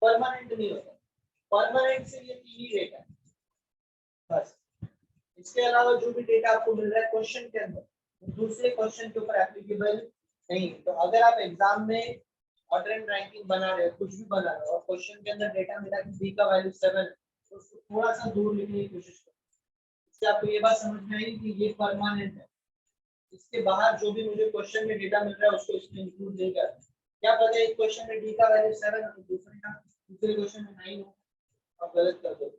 परमानेंट नहीं होता, परमानेंट से ये तीन ही डेटा है बस। इसके अलावा जो भी डेटा आपको मिल रहा है क्वेश्चन के अंदर दूसरे क्वेश्चन के ऊपर एप्लीकेबल नहीं। तो अगर आप एग्जाम में ऑर्डर एंड रैंकिंग बना रहे हो, कुछ भी बना रहे हो, और क्वेश्चन के अंदर डेटा मिला कि बी का वैल्यू 7 है, तो उसको थोड़ा सा दूर लिखने की कोशिश करो, इससे आपको ये बात समझ में आएगी कि ये परमानेंट है। इसके बाहर जो भी मुझे क्वेश्चन में डेटा मिल रहा है उसको इसमें इंक्लूड नहीं करना। क्या पता एक क्वेश्चन में डी का वैल्यू 7 है, दूसरे क्वेश्चन में 9 हो, आप गलत कर दो।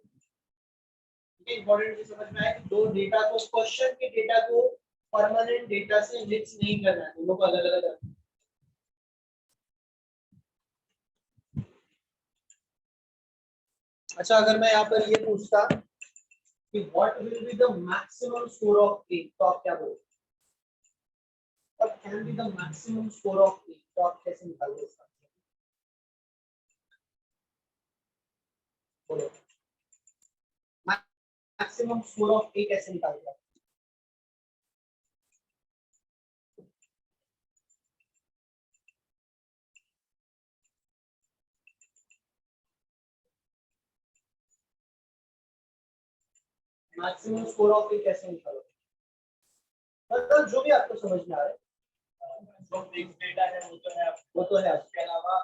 इंपॉर्टेंट समझ में आया कि दो डेटा को, क्वेश्चन के डेटा को परमानेंट डेटा से मिक्स नहीं करना है, दोनों को अलग अलग रखना है। अच्छा अगर मैं यहाँ पर ये पूछता कि what will be the maximum score of A, तो आप क्या बोलोगे, what can be the maximum score of A, तो आप कैसे निकालोगे इसका, बोलो मैक्सिमम स्कोर ऑफ ए कैसे निकालोगे। मैक्सिमम स्कोर ऑफ ए कैसे निकालोगे, मतलब जो भी आपको समझ में आ रहा है, जो फिक्स डेटा है वो तो है, वो तो है, उसके अलावा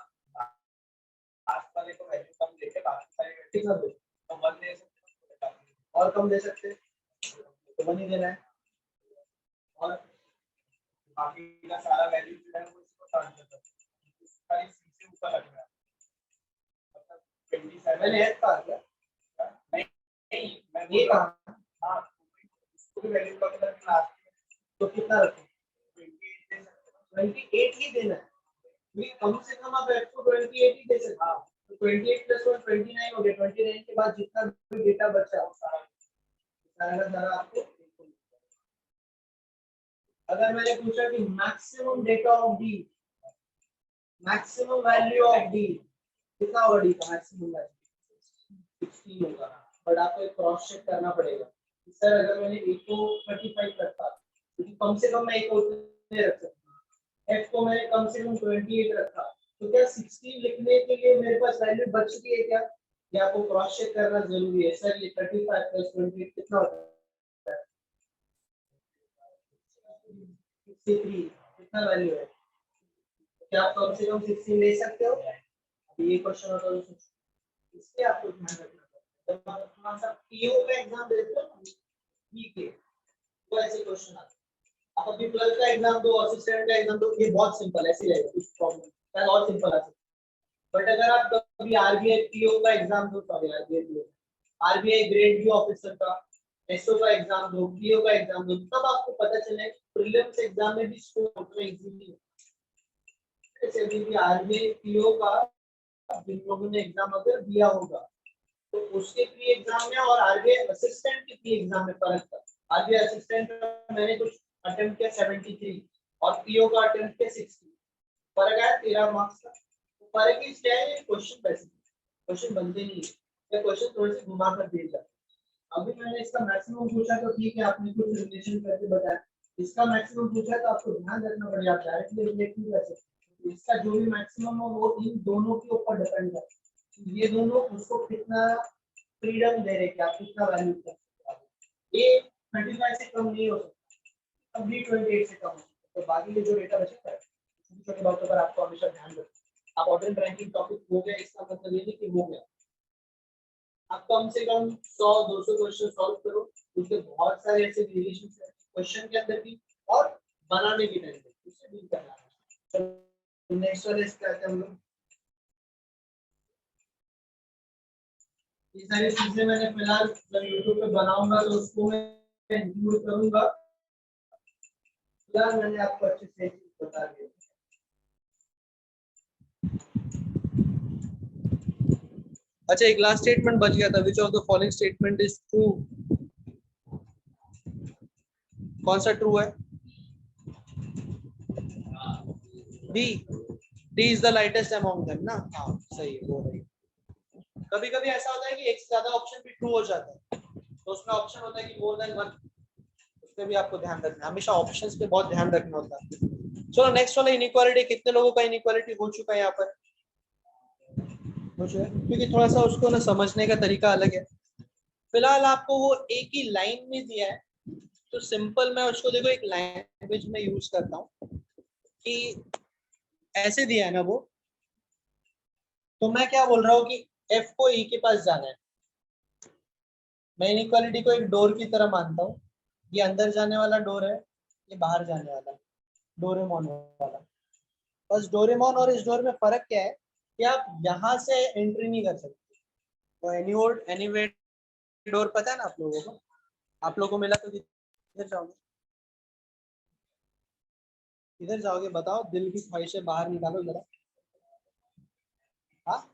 आस वाले को वैल्यू कम देके बाकी सारे वैल्यू कम दे, तो 1 दे सकते हैं और कम दे सकते हैं, तो 1 ही देना है, और बाकी का सारा वैल्यू जो है वो इसको ट्रांसफर कर सकते हैं, सारी सी से ऊपर रखना है, मतलब 20 मैंने एफ कहा क्या? ये कहा हाँ, वैल्यू का मतलब क्लास तो कितना रखें? 28 ही देना है। कम से कम आप एफ को 28 ही दे सकते हैं। तो 28 प्लस 1 29 हो गया। 29 के बाद जितना भी डेटा बचा सारा आपको। अगर मैंने पूछा कि maximum data of D, maximum value of D कितना होगा? डी का मैक्सिमम वैल्यू 16 होगा। बट आपको एक क्रॉस चेक करना पड़ेगा सर, अगर मैंने ए को 35 रखा क्योंकि कम से कम मैं ए को उतने रख सकता हूँ, एफ को मैंने कम से कम 28 रखा, तो क्या 16 लिखने के लिए मेरे पास वैल्यू बच चुकी है क्या? ये आपको क्रॉस चेक करना जरूरी है। सर ये 35 प्लस 28 कितना होता है? 63 कितना वैल्यू है? क्या आप कम से कम 16 ले सकते हो? ये क्वेश्चन होता है तो इसलिए आपको ध्यान रखना पड़ेगा। जब आप थोड़ा सा पीओ का एग्जाम देते हो ठीक है, तो ऐसे क्वेश्चन आते हैं। आप अभी 12th का एग्जाम दो, असिस्टेंट का एग्जाम दो, ये बहुत सिंपल ऐसे रहेगा, कुछ प्रॉब्लम शायद और सिंपल आ सकता है। बट अगर आप कभी आरबीआई पीओ का एग्जाम दो, sorry RBI PO, RBI grade B officer का, एसओ का एग्जाम दो, पीओ का एग्जाम दो, तब आपको पता चले प्रीलिम्स एग्जाम में भी स्कोर उतना इजीली है। जैसे अभी आरबीआई पीओ का जिन लोगों ने एग्जाम अगर दिया होगा तो उसके प्री एग्जाम में और आरबीआई असिस्टेंट के प्री एग्जाम में फर्क था। आरबीआई असिस्टेंट मैंने कुछ अटेम्प्ट किया 73 और पीओ का अटेम्प्ट किया 60, फर्क आया 13 मार्क्स का। तो फर्क इस क्या है, क्वेश्चन वैसे क्वेश्चन बनते नहीं है, ये क्वेश्चन थोड़े से घुमा कर दिए जाते। अभी मैंने इसका मैक्सिमम पूछा तो ठीक है, आपने कुछ रिलेशन करके बताया। इसका मैक्सिमम पूछा तो आपको ध्यान रखना पड़ेगा, आप डायरेक्टली रिलेट नहीं कर सकते। इसका जो भी मैक्सिमम हो वो इन दोनों के ऊपर डिपेंड करता है। ये दोनों उसको कितना फ्रीडम दे रहे, क्या कितना वैल्यू कर सकते हैं। ये 35 से कम नहीं हो सकता, अब भी 28 से कम हो सकता। तो बाकी जो डेटा बचेगा छोटी छोटी बातों पर आपको हमेशा ध्यान रखना। आप ऑर्डर रैंकिंग टॉपिक हो गया, इसका मतलब ये नहीं कि हो गया। आप कम से कम 100-200 क्वेश्चन सॉल्व करो, उसके बहुत सारे ऐसे वेरिएशन है क्वेश्चन के अंदर भी और बनाने के टाइम पे उससे डील करना है। तो नेक्स्ट वाले इसका क्या हम लोग ये सारी चीजें मैंने फिलहाल जब यूट्यूब पे बनाऊंगा तो उसको मैं इंक्लूड करूंगा। फिलहाल मैंने आपको अच्छे से बता दिया। अच्छा, एक लास्ट स्टेटमेंट बच गया था, which of the following statement is true? कौन सा ट्रू है? B, D is the lightest among them ना। हाँ सही है, वो रही। कभी कभी ऐसा होता है कि एक से ज्यादा ऑप्शन भी ट्रू हो जाता है, तो उसमें ऑप्शन होता है कि मोर देन वन, उस पर भी आपको ध्यान रखना, हमेशा ऑप्शंस पे बहुत ध्यान रखना होता है। चलो नेक्स्ट वाला इनइक्वालिटी, कितने लोगों का इनइक्वालिटी हो चुका है यहाँ पर? क्योंकि थोड़ा सा उसको ना समझने का तरीका अलग है। फिलहाल आपको वो एक ही लाइन में दिया है, तो सिंपल मैं उसको देखो एक लैंग्वेज में यूज करता हूँ कि ऐसे दिया है ना वो, तो मैं क्या बोल रहा हूँ कि एफ को ई के पास जाना है। मैं इनइक्वालिटी को एक डोर की तरह मानता हूँ, ये अंदर जाने वाला डोर है, ये बाहर जाने वाला डोरेमोन वाला। बस डोरेमोन और इस डोर में फर्क क्या है कि आप यहाँ से एंट्री नहीं कर सकते। तो एनीवे डोर पता है ना आप लोगों को? आप लोगों को मिला तो किधर जाओगे? किधर जाओगे बताओ, दिल की ख्वाहिशें बाहर निकालो जरा। हाँ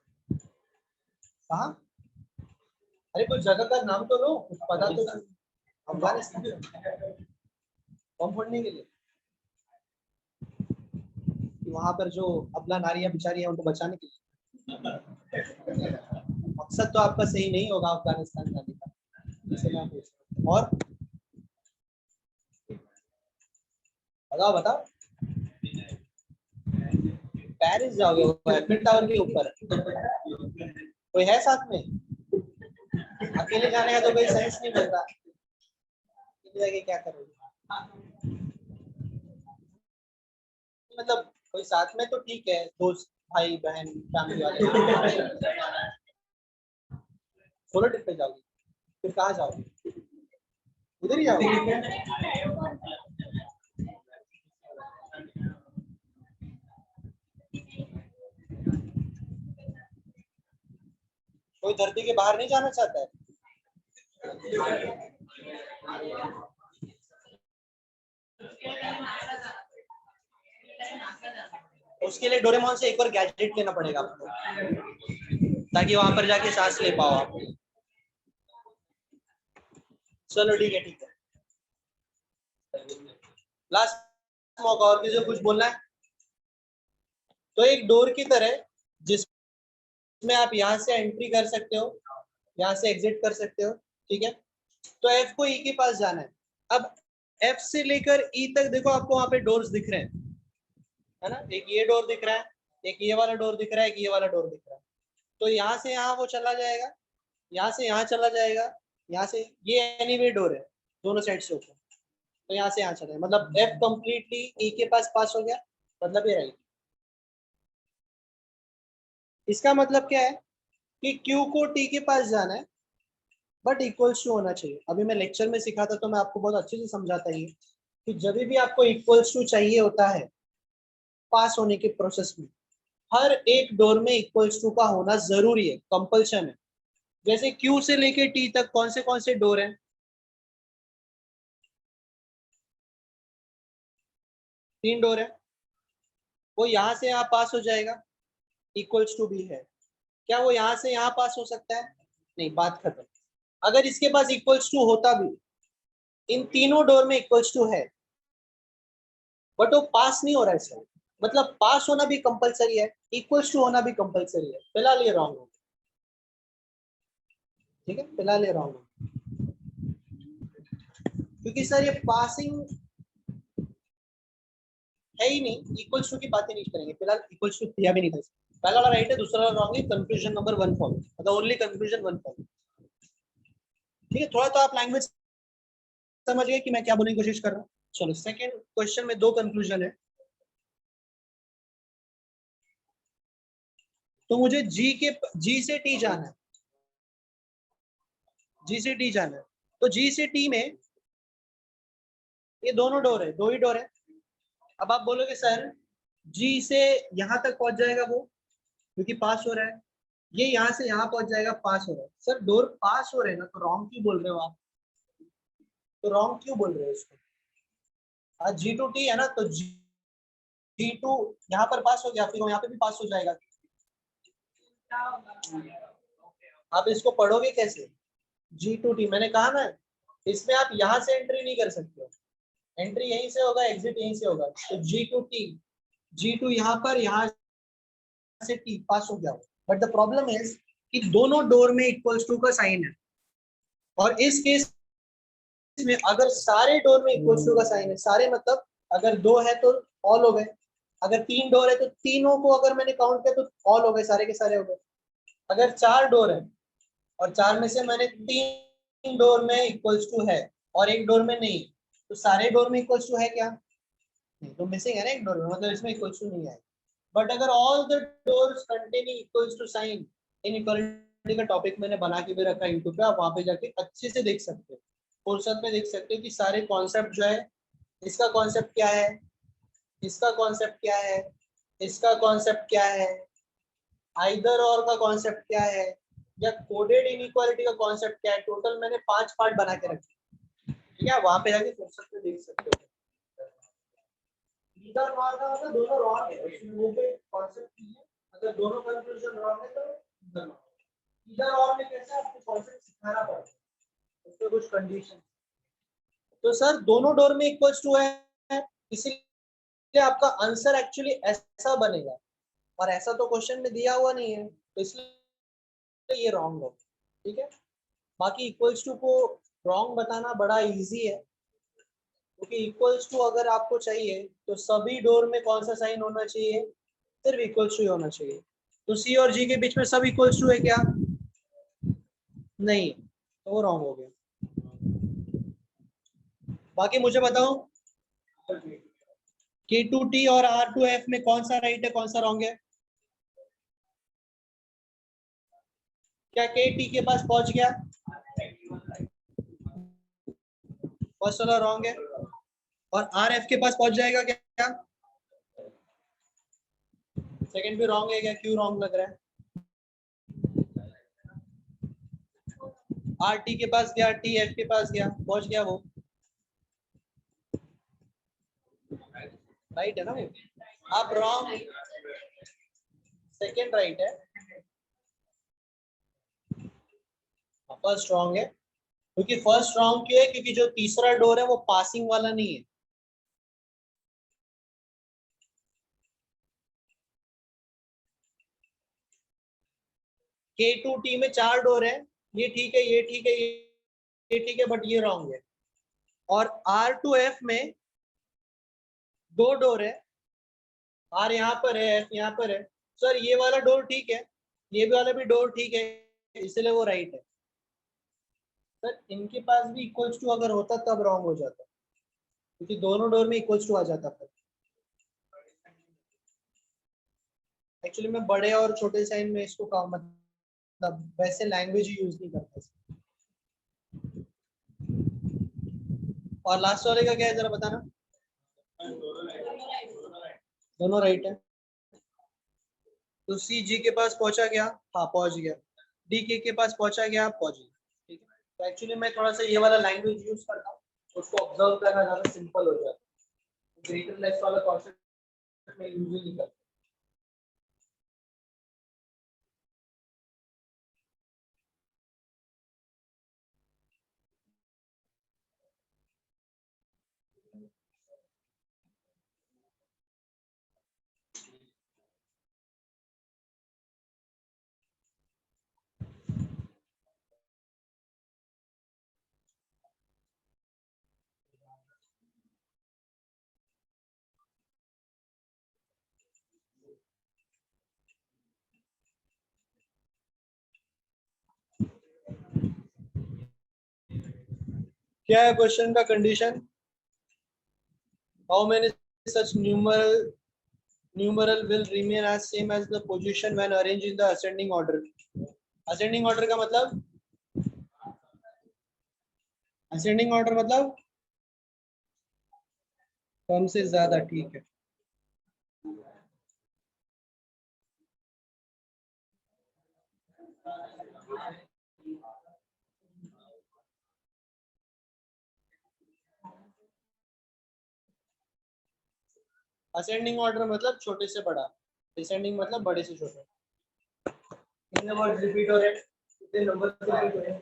कहाँ? अरे कोई जगह का नाम तो लो, कुछ पता तो नहीं। अफगानिस्तान बम फोड़ने के लिए, कि वहां पर जो अबला नारियां बिचारी है उनको बचाने के लिए। मकसद तो आपका सही नहीं होगा अफगानिस्तान जाने का, इसलिए मैं पूछ रहा हूं। और बताओ बताओ, पेरिस जाओगे? वो एफिल टावर के ऊपर कोई है साथ में? अकेले जाने का तो कोई सेंस नहीं बनता, जाके क्या करोगे? मतलब कोई साथ में तो ठीक है, दोस्त भाई बहन फैमिली वाले। सोलो ट्रिप पे जाओगे? फिर कहाँ जाओगे? उधर ही जाओगे? कोई धरती के बाहर नहीं जाना चाहता है? उसके लिए डोरेमोन से एक और गैजेट लेना पड़ेगा आपको, ताकि वहां पर जाके सांस ले पाओ आप। चलो ठीक है, ठीक है। लास्ट मौका, और किसी को कुछ बोलना है? तो एक डोर की तरह जिसमें आप यहाँ से एंट्री कर सकते हो, यहाँ से एग्जिट कर सकते हो, ठीक है। तो एफ को ई के पास जाना है। अब एफ से लेकर ई तक देखो, आपको वहां पे डोर्स दिख रहे हैं, है ना। एक ये डोर दिख रहा है, एक ये वाला डोर दिख रहा है, एक ये वाला डोर दिख रहा है। तो यहाँ से यहाँ वो चला जाएगा, यहाँ से यहाँ चला जाएगा, यहाँ से ये एनीवे डोर है दोनों साइड से ओपन, तो यहाँ से यहाँ चला जाएगा। मतलब एफ कंप्लीटली ई के पास हो गया, मतलब ये राइट। इसका मतलब क्या है कि क्यू को टी के पास जाना है, बट इक्वल्स टू होना चाहिए। अभी मैं लेक्चर में सिखाता तो मैं आपको बहुत अच्छे से समझाता ही कि जब भी आपको इक्वल्स टू चाहिए होता है पास होने के प्रोसेस में, हर एक डोर में इक्वल्स टू का होना जरूरी है, कंपल्शन है। जैसे क्यू से लेके टी तक कौन से डोर हैं? 3 डोर है। वो यहाँ से यहाँ पास हो जाएगा, इक्वल्स टू भी है। क्या वो यहाँ से यहाँ पास हो सकता है? नहीं, बात खत्म। अगर इसके पास इक्वल्स टू होता भी, इन तीनों डोर में इक्वल्स टू है, बट वो पास नहीं हो रहा है सर। मतलब पास होना भी कंपलसरी है, इक्वल्स टू होना भी कंपलसरी है। फिलहाल ये रॉन्ग हो, ठीक है, फिलहाल ये रॉन्ग हो, क्योंकि सर ये पासिंग है ही नहीं, इक्वल्स टू की बातें नहीं करेंगे फिलहाल। इक्वल्स टू दिया भी नहीं था, पहला वाला राइट है, दूसरा वाला रॉन्ग है। कंफ्यूजन नंबर 1 फॉलो, मतलब ओनली कंफ्यूजन 1 फॉलो, ठीक है। थोड़ा तो आप लैंग्वेज समझ गए कि मैं क्या बोलने की कोशिश कर रहा हूँ। चलो, सेकंड क्वेश्चन में 2 कंक्लूजन है। तो मुझे जी से टी जाना है, जी से टी जाना है। तो जी से टी में ये दोनों डोर है, 2 ही डोर है। अब आप बोलोगे सर जी से यहाँ तक पहुंच जाएगा वो, क्योंकि पास हो रहा है। ये यहाँ से यहाँ पहुंच जाएगा, पास हो रहा है। सर डोर पास हो रहे हैं ना, तो रॉन्ग क्यों बोल रहे हो आप? तो रॉन्ग क्यों बोल रहे हो इसको? आज जी टू टी है ना, तो जी टू यहाँ पर पास हो गया, फिर वो यहाँ पे भी पास हो जाएगा। आप इसको पढ़ोगे कैसे? जी टू टी मैंने कहा ना, इसमें आप यहाँ से एंट्री नहीं कर सकते हो, एंट्री यहीं से होगा, एग्जिट यहीं से होगा। तो जी टू टी, जी टू यहाँ पर, यहाँ से टी पास हो गया। बट द प्रॉब्लम इज कि दोनों डोर में इक्वल्स टू का साइन है, और इस केस में अगर सारे डोर में इक्वल्स टू का साइन है, सारे मतलब अगर 2 है तो ऑल हो गए, अगर 3 डोर है तो तीनों को अगर मैंने काउंट किया तो ऑल हो गए, सारे के सारे हो गए। अगर 4 डोर है और 4 में से मैंने 3 डोर में इक्वल्स टू है और 1 डोर में नहीं, तो सारे डोर में इक्वल्स टू है क्या? नहीं, तो मिसिंग है ना 1 डोर में, मतलब इसमें इक्वल्स टू नहीं है। बट अगर all the doors containing equals to sign, inequality का टॉपिक मैंने बना के भी रखा है यूट्यूब पे, आप वहां पे जाके अच्छे से देख सकते हो, फुर्सत में देख सकते हो कि सारे कॉन्सेप्ट जो है, इसका कॉन्सेप्ट क्या है, इसका कॉन्सेप्ट क्या है, इसका कॉन्सेप्ट क्या है, आइदर और का कॉन्सेप्ट क्या है, या कोडेड इनइक्वालिटी का कॉन्सेप्ट क्या है। टोटल मैंने 5 पार्ट बना के रखे, ठीक है, वहां पे जाके फुर्सत में देख सकते हो। इधर नॉर का मतलब दोनों रॉन्ग है, उसमें वो पे कॉन्सेप्ट नहीं है। अगर दोनों कंक्लूजन रॉन्ग है तो इधर और में कैसे आपको कॉन्सेप्ट सिखाना पड़ेगा, उसमें कुछ कंडीशन। तो सर दोनों डोर में इक्वल्स टू है, इसलिए आपका आंसर एक्चुअली ऐसा बनेगा, और ऐसा तो क्वेश्चन में दिया हुआ नहीं है, तो इसलिए ये रॉन्ग हो, ठीक है। बाकी इक्वल्स टू को रॉन्ग बताना बड़ा इजी है, क्योंकि इक्वल्स टू अगर आपको चाहिए तो सभी डोर में कौन सा साइन होना चाहिए? सिर्फ इक्वल्स टू होना चाहिए। तो सी और जी के बीच में सब इक्वल्स टू है क्या? नहीं, तो वो रॉन्ग हो गया। बाकी मुझे बताओ, K2T और R2F में कौन सा राइट है, कौन सा रॉन्ग है? क्या KT के पास पहुंच गया? फर्स्ट वाला रॉन्ग है। और RF के पास पहुंच जाएगा क्या? सेकंड भी रॉन्ग है क्या? क्यों रॉन्ग लग रहा है? आर टी के पास गया, टी एफ के पास गया, पहुंच गया वो, राइट है ना वो। आप रॉन्ग, सेकेंड राइट है, फर्स्ट रॉन्ग है, क्योंकि फर्स्ट रॉन्ग क्यों है, क्योंकि जो तीसरा डोर है वो पासिंग वाला नहीं है। K2T में 4 डोर है, ये ठीक है, ये ठीक है, ये ठीक है, बट ये रॉन्ग है। और R2F में 2 डोर है, R यहाँ पर है, F यहाँ पर है। सर ये वाला डोर ठीक है, ये वाला भी डोर ठीक है, इसलिए वो राइट है। सर इनके पास भी इक्वल्स टू अगर होता तब रॉन्ग हो जाता, क्योंकि दोनों डोर में इक्वल्स टू आ जाता फिर। एक्चुअली मैं बड़े और छोटे साइन में इसको काम, मतलब वैसे लैंग्वेज ही यूज नहीं करता। और लास्ट वाले का क्या है जरा बताना। दोनों राइट है। तो सी जी के पास पहुंचा गया, हाँ पहुंच गया, डी के पास पहुंचा गया, पहुंच गया, ठीक है। तो एक्चुअली मैं थोड़ा सा ये वाला लैंग्वेज यूज करता हूँ, उसको ऑब्जर्व करना ज्यादा सिंपल हो जाता है, ग्रेटर लेस वाला कॉन्सेप्ट में यूज ही नहीं करता। क्या है क्वेश्चन का condition? How many such numeral will remain as same as the position when arranged in the ascending order? ascending order का मतलब, ascending order मतलब कम से ज्यादा, ठीक है। असेंडिंग ऑर्डर मतलब छोटे से बड़ा, डिसेंडिंग मतलब बड़े से छोटे। कितने वर्ड रिपीट हो रहे हैं, कितने नंबर रिपीट हो रहे हैं?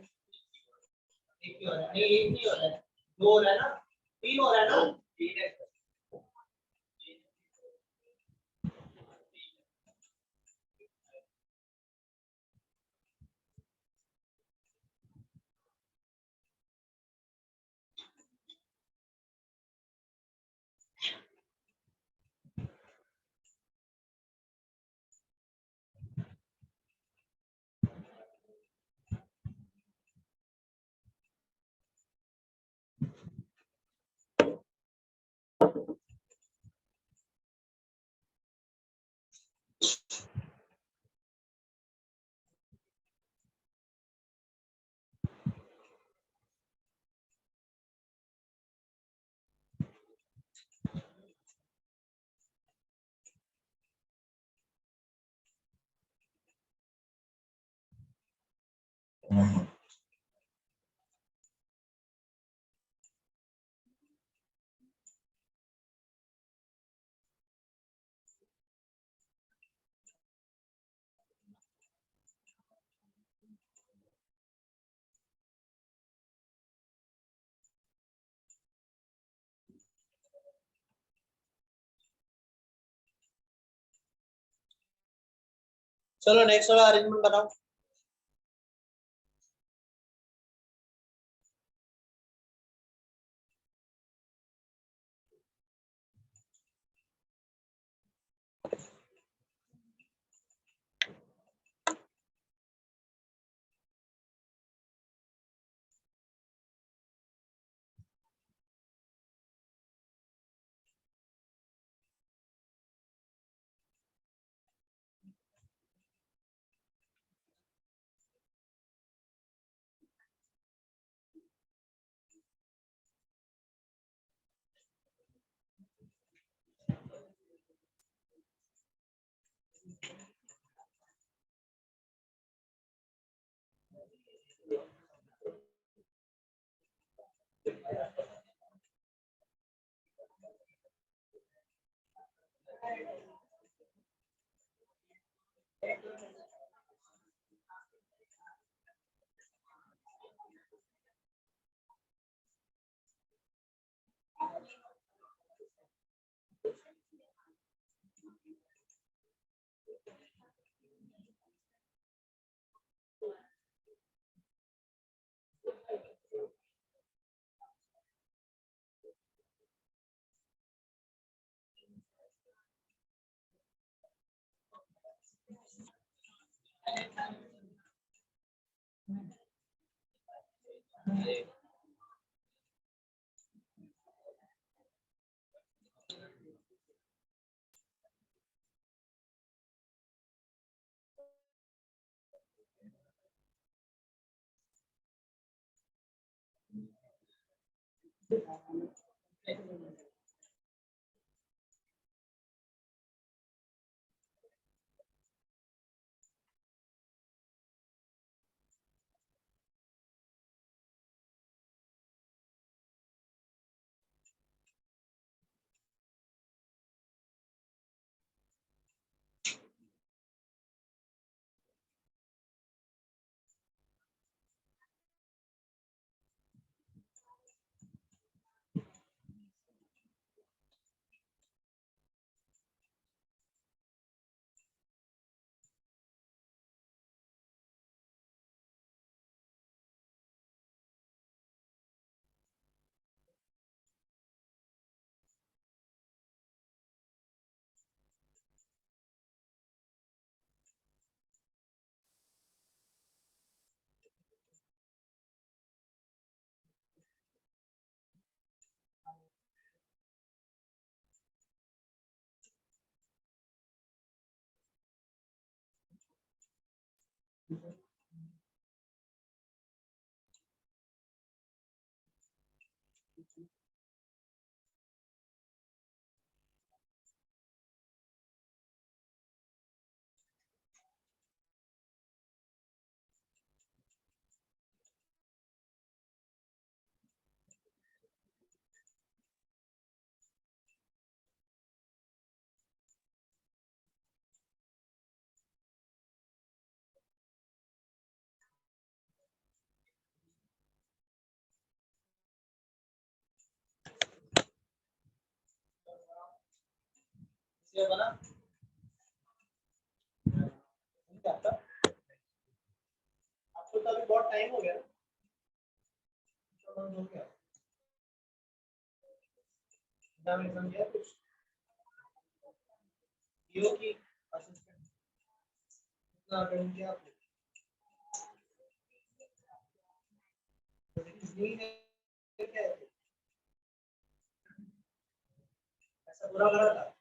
एक ही हो रहा है, नहीं एक नहीं हो रहा है, दो हो रहा है ना, तीन हो रहा है ना, तीन है। चलो नेक्स्ट वाला अरेंजमेंट बताओ। इसलिए बना आपको तो अभी बहुत टाइम हो गया तो हो गया एग्जाम एग्जाम दिया कुछ ईओ की असिस्टेंट कितना अटेंड किया आपने नहीं है क्या है ऐसा बुरा लगा था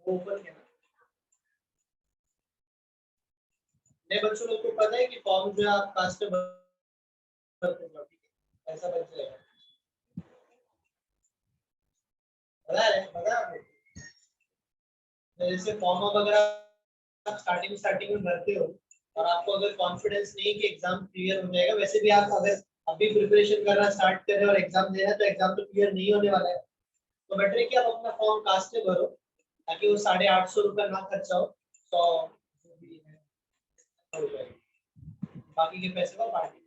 वो ऊपर क्या नहीं बच्चों लोग को पता है कि फॉर्म जो है आप कास्ट में भरते हो ठीक है ऐसा बन जाएगा पता है आपको जैसे फॉर्म वगैरह स्टार्टिंग में भरते हो और आपको अगर कॉन्फिडेंस नहीं कि एग्जाम क्लियर हो जाएगा वैसे भी आप अगर अभी प्रिपरेशन करना स्टार्ट कर रहे हो और एग्जाम दे रहे हैं तो एग्जाम तो क्लियर नहीं होने वाला है तो बेटर है कि आप अपना फॉर्म कास्ट से भरो ताकि वो 850 रुपये ना खर्चा हो 100 बाकी के पैसे का पार्टी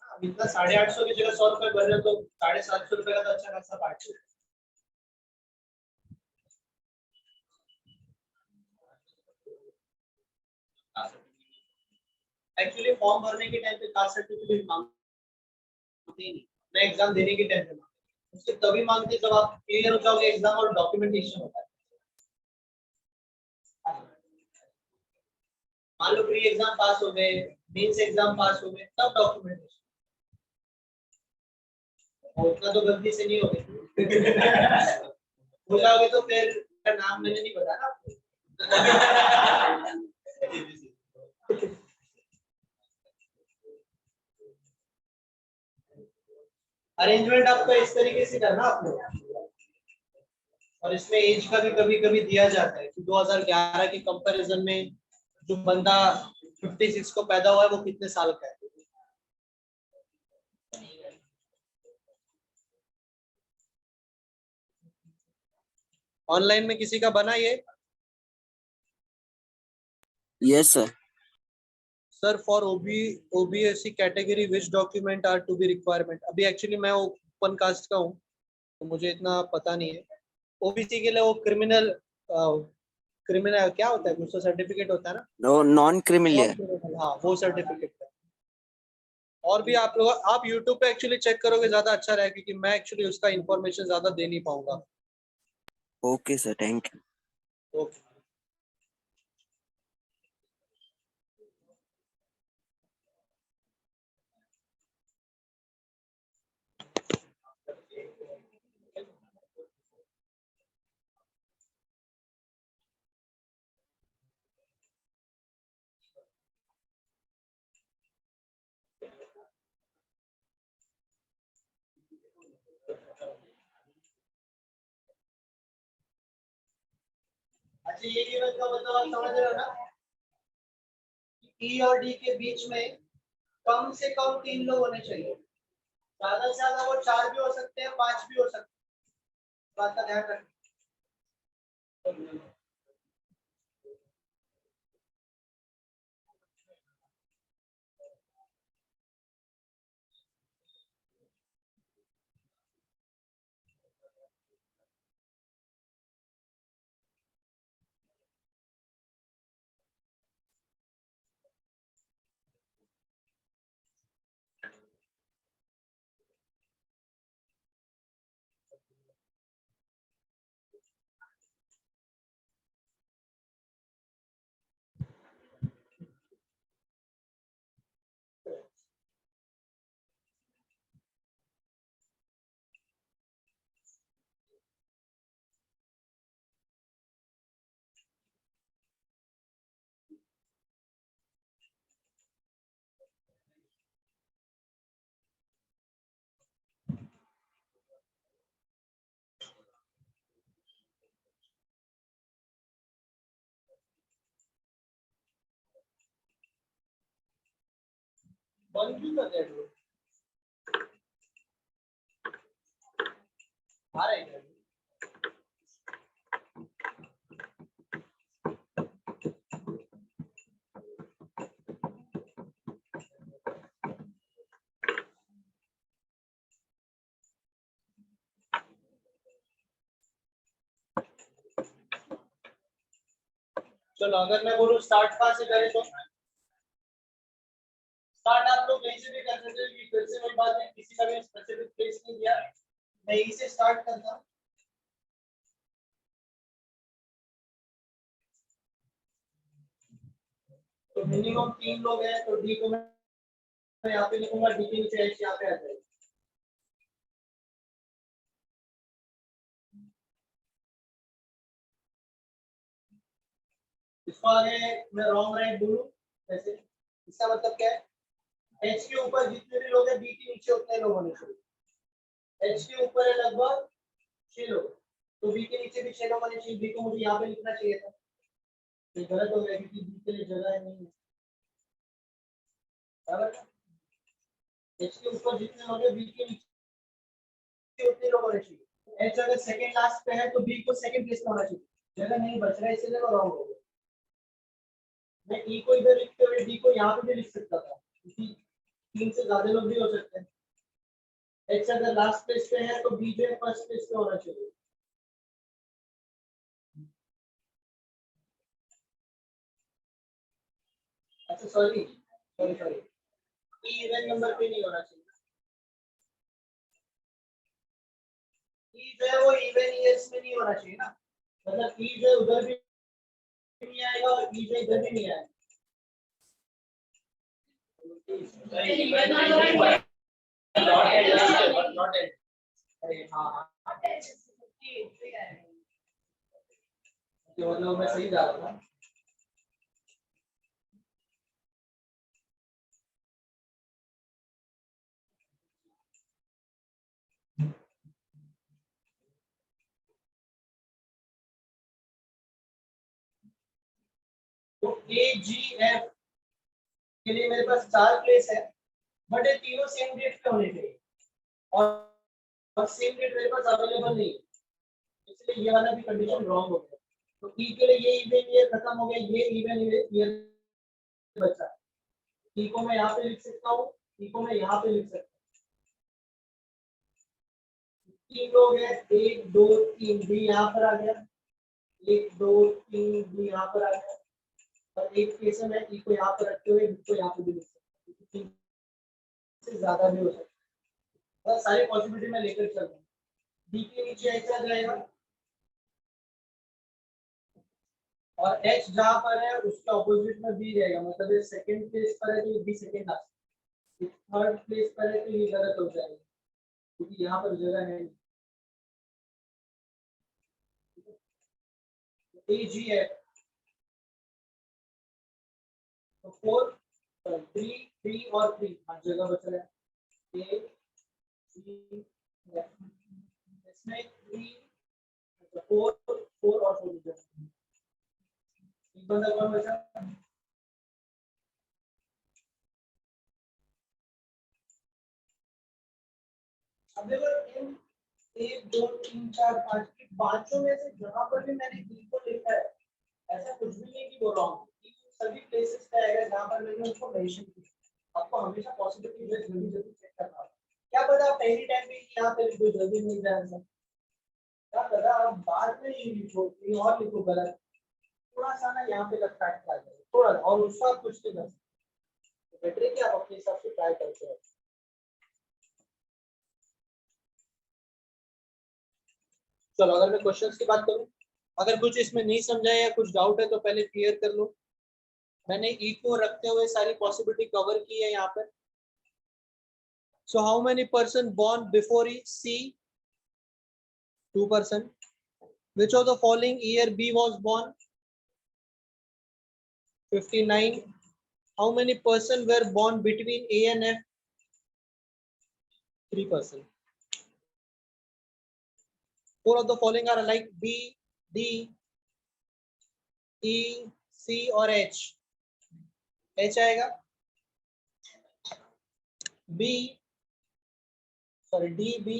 अब इतना 850 की जगह 100 रुपये भर रहे हो तो 750 रुपये का तो अच्छा खासा पार्टी एक्चुअली फॉर्म भरने के टाइम पे कास्ट सर्टिफिकेट मांगते ही नहीं मैं एग्जाम देने के टाइम पे मांगते उससे तभी मांगते जब आप क्लियर हो जाओगे एग्जाम और डॉक्यूमेंटेशन होता है मान लो प्री एग्जाम पास हो गए मेंस एग्जाम पास हो गए तब डॉक्यूमेंटेशन उतना तो गलती से नहीं होगा हो जाओगे तो फिर नाम मैंने नहीं बताया आपको अरेंजमेंट आपको इस तरीके से करना आपको और इसमें एज का भी कभी कभी दिया जाता है कि 2011 के कंपैरिजन में जो बंदा 56 को पैदा हुआ है वो कितने साल का है ऑनलाइन में किसी का बना ये? Yes sir. Sir for OBSC category which document are to be requirement? अभी एक्चुअली मैं ओपन कास्ट का हूँ तो मुझे इतना पता नहीं है। ओबीसी के लिए वो क्रिमिनल क्रिमिनल क्या होता है, कुछ सर्टिफिकेट होता है ना? No, non criminal. हाँ वो सर्टिफिकेट है। और भी आप लोग आप यूट्यूब पे एक्चुअली चेक करोगे ज्यादा अच्छा रहेगा, क्योंकि मैं एक्चुअली उसका इंफॉर्मेशन ज्यादा दे नहीं पाऊंगा। Okay sir, thank you. Okay. अच्छा ये गिवन का मतलब आप समझ रहे हो ना? ई और डी के बीच में कम से कम 3 लोग होने चाहिए। ज्यादा से ज्यादा वो 4 भी हो सकते हैं, 5 भी हो सकते हैं। बात का ध्यान रखना। बंद क्यों कर दिया लोग? आ रहे हैं। चलो अगर मैं बोलूं स्टार्ट कहाँ से करें तो स्टार्ट आप लोग कहीं से भी कर सकते हो, कि फिर से वही बात है, किसी का भी स्पेसिफिक प्लेस नहीं दिया, मैं यहीं से स्टार्ट करता हूं। तो मिनिमम 3 लोग हैं तो डी को मैं यहाँ पे लिखूंगा, डी के नीचे एच यहाँ पे आ जाएगा। इसको आगे मैं रॉन्ग राइट बोलूं ऐसे, इसका मतलब क्या है? एच के ऊपर जितने भी लोग हैं बी के नीचे उतने लोग होने चाहिए। एच के ऊपर है लगभग 6 लोग, तो बी के नीचे भी 6 लोग होने चाहिए। बी को मुझे यहाँ पे लिखना चाहिए था, ये गलत हो गया क्योंकि बी के लिए जगह नहीं है। बराबर। एच के ऊपर जितने लोग हैं बी के नीचे उतने लोग होने चाहिए। एच अगर सेकंड लास्ट पे है तो बी को सेकंड प्लेस पे होना चाहिए, जगह नहीं बच रहा है इसलिए वो रॉन्ग हो गया। मैं ई को इधर लिखते हुए डी को यहाँ पे भी लिख सकता था, क्योंकि 3 से ज्यादा लोग भी हो सकते हैं। एच अगर लास्ट प्लेस पे है तो बी जो है फर्स्ट प्लेस पे होना चाहिए। अच्छा सॉरी सॉरी सॉरी, ई इवन नंबर पे नहीं होना चाहिए। ई जो है वो इवन ईयर्स में नहीं होना चाहिए ना, मतलब ई जो है उधर भी नहीं आएगा और ई जो इधर भी नहीं आएगा। अरे हाँ मतलब मैं सही जा रहा था। तो ए जी एफ के लिए मेरे पास 4 प्लेस है, बट ये तीनों सेम डेट पे होने चाहिए, और सेम डेट मेरे पास अवेलेबल नहीं है। इसलिए ये वाला भी कंडीशन रॉन्ग हो गया। तो ई के लिए ये इवन ईयर खत्म हो गया, ये इवन ईयर बचा। ई को मैं यहाँ पे लिख सकता हूँ, ई को मैं यहाँ पे लिख सकता हूँ। 3 लोग हैं, 1 2 3 भी यहाँ पर आ गया, 1 2 3 भी यहाँ पर आ गया, और एक केस में मैं ई को यहाँ पर रखते हुए बी को यहाँ पे भी लिख सकता हूँ, क्योंकि 3 से ज्यादा भी हो सकता है। सारी पॉसिबिलिटी मैं लेकर चल रहा हूँ। डी के नीचे एच आ जाएगा, और एच जहाँ पर है उसके ऑपोजिट में बी रहेगा, मतलब ये सेकंड प्लेस पर है तो ये बी सेकंड आ सकता है, थर्ड प्लेस पर है तो ये गलत हो जाएगा क्योंकि यहाँ पर जगह है। ए जी है तो 4 3 3 और 3 हर जगह बच रहा है। ए जी इसमें 3 4 4 और 4 बचा, एक बंदा कौन बचा? अब देखो इन 1 2 3 4 5 की पांचों में से जहां पर भी मैंने ई को लिखा है, ऐसा कुछ भी नहीं कि वो रॉन्ग, सभी प्लेसेस पे आएगा जहां पर मैंने उसको मेंशन किया। आपको हमेशा पॉसिबिलिटी जो जल्दी जल्दी चेक करना है। क्या पता आप पहली टाइम भी यहाँ पे कोई जल्दी मिल जाए आंसर, क्या पता आप बाद में ही लिखो कहीं और लिखो गलत, थोड़ा सा ना यहाँ पे लगता है ट्राई करो थोड़ा, और उसका आप कुछ नहीं कर सकते, बेटर है कि आप अपने हिसाब से ट्राई करते रहो। चलो अगर मैं क्वेश्चंस की बात करूं, अगर कुछ इसमें नहीं समझा या कुछ डाउट है तो पहले क्लियर कर लो। मैंने ई को रखते हुए सारी पॉसिबिलिटी कवर की है यहाँ पर। So how many person born before E? C 2%. Which of the following year B was born? 59. How many person were born between A and F? 3%. 4 of the following are alike: B, D, E, C और H. H आएगा, B sorry D, B,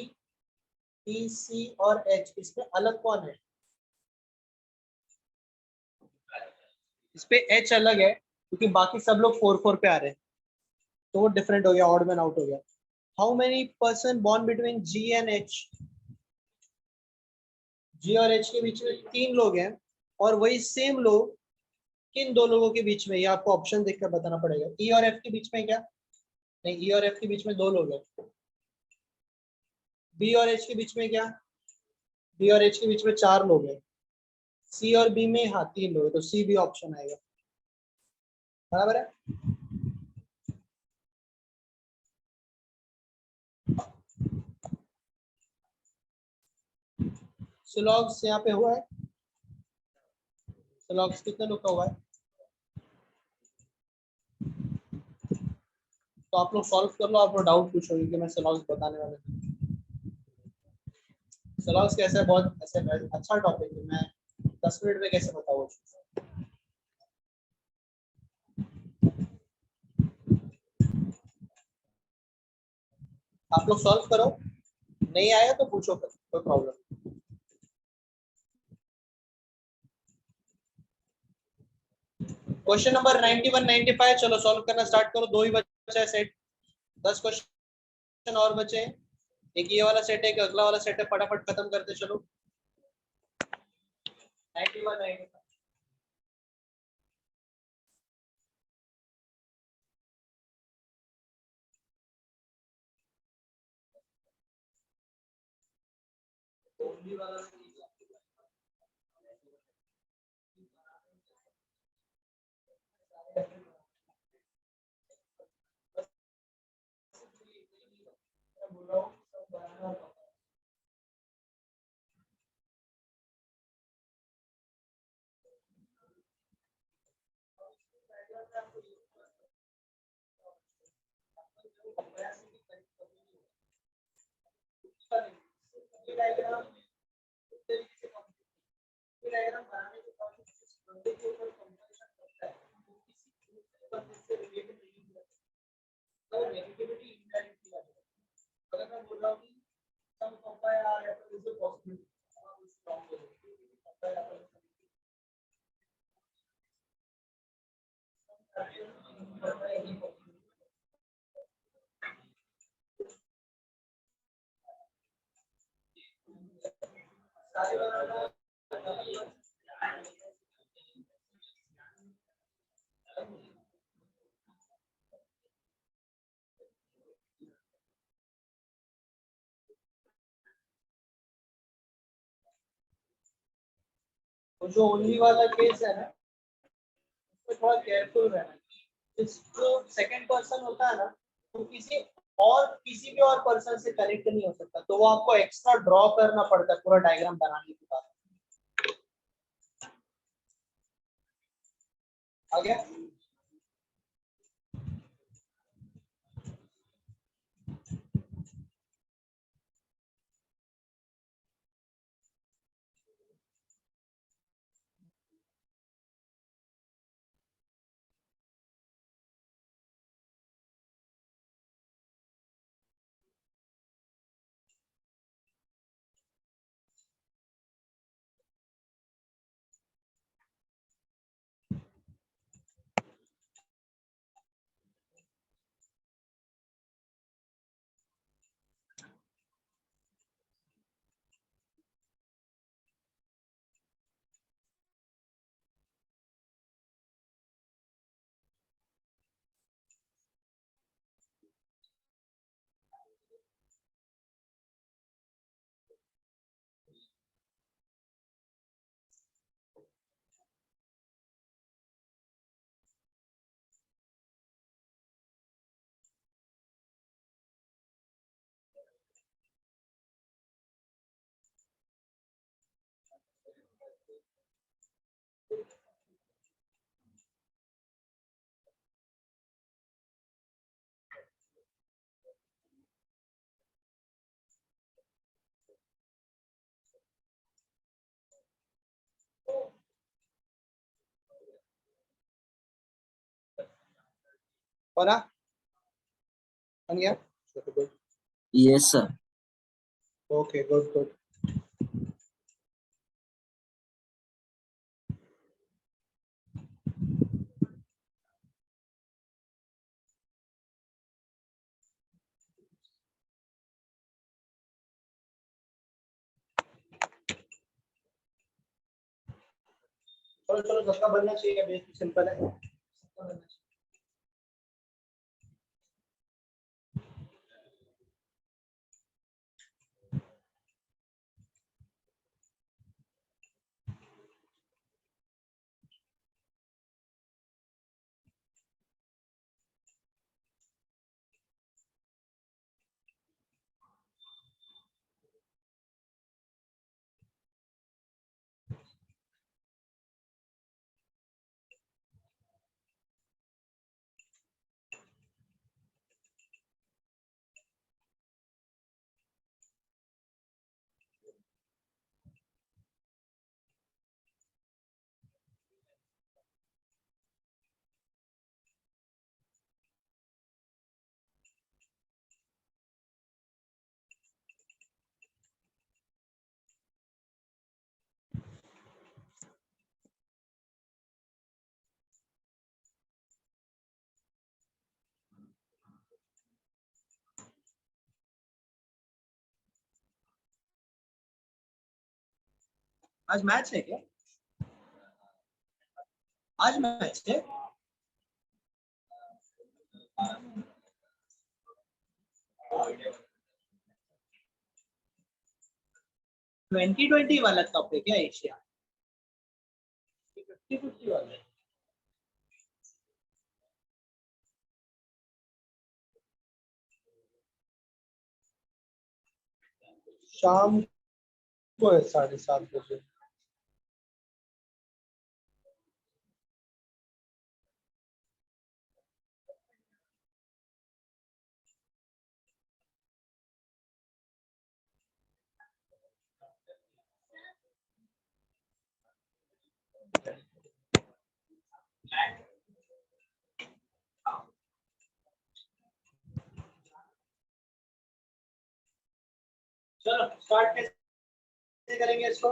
E, C और H, इसमें अलग कौन है? इस पे H अलग है क्योंकि बाकी सब लोग 4 4 पे आ रहे हैं, तो वो डिफरेंट हो गया, ऑड मैन आउट हो गया। How many person born between G and H? G और H के बीच में 3 लोग हैं, और वही सेम लोग किन दो लोगों के बीच में, ये आपको ऑप्शन देखकर बताना पड़ेगा। E और F के बीच में क्या? नहीं, E और F के बीच में 2 लोग हैं। B और H के बीच में क्या? B और H के बीच में 4 लोग हैं। C और B में हाँ 3 लोग हैं, तो C भी ऑप्शन आएगा, बराबर है। सिलॉग्स यहाँ पे हुआ है, सिलॉग्स कितने लोग का हुआ है? तो आप लोग सॉल्व कर लो, आप लोग डाउट पूछोगे कि मैं सिलॉग्स बताने वाला हूँ। सिलॉग्स कैसे है, बहुत ऐसे अच्छा टॉपिक है, मैं 10 मिनट में कैसे बताऊँ। आप लोग सॉल्व करो, नहीं आया तो पूछो, कोई प्रॉब्लम। क्वेश्चन नंबर 91 95, चलो सॉल्व करना स्टार्ट करो, 2 ही बचा है सेट, 10 क्वेश्चन और बचे हैं। एक ये वाला सेट है, एक अगला वाला सेट है, फटाफट खत्म करते चलो। 91 95 ओनली वाला बोल रहा हूँ सब बनाना होगा। ये डायग्राम इस तरीके से ये डायग्राम बनाने के बाद जिस बंदे के ऊपर कंपैरिजन करता है वो किसी दूसरे बंदे से रिलेटेड नहीं है, तो नेगेटिविटी इनडायरेक्टली आती है। अगर मैं बोल रहा हूँ कि सम कंपायर या फिर इज पॉसिबल, वो जो ओनली वाला केस है ना, उसमें थोड़ा केयरफुल रहना। इस जो सेकंड पर्सन होता है ना, वो किसी भी और पर्सन से कनेक्ट नहीं हो सकता, तो वो आपको एक्स्ट्रा ड्रॉ करना पड़ता है पूरा डायग्राम बनाने के बाद। आ गया? बना? बन गया? Good. Yes, sir. Okay, good good. चलो चलो, सबका बनना चाहिए, बेसिक सिंपल है, सबका बनना चाहिए। आज मैच है क्या? आज मैच है? ट्वेंटी ट्वेंटी वाला कप है क्या एशिया? 50-50 वाला है? शाम को है 7:30 बजे। चलो स्टार्ट कैसे करेंगे इसको?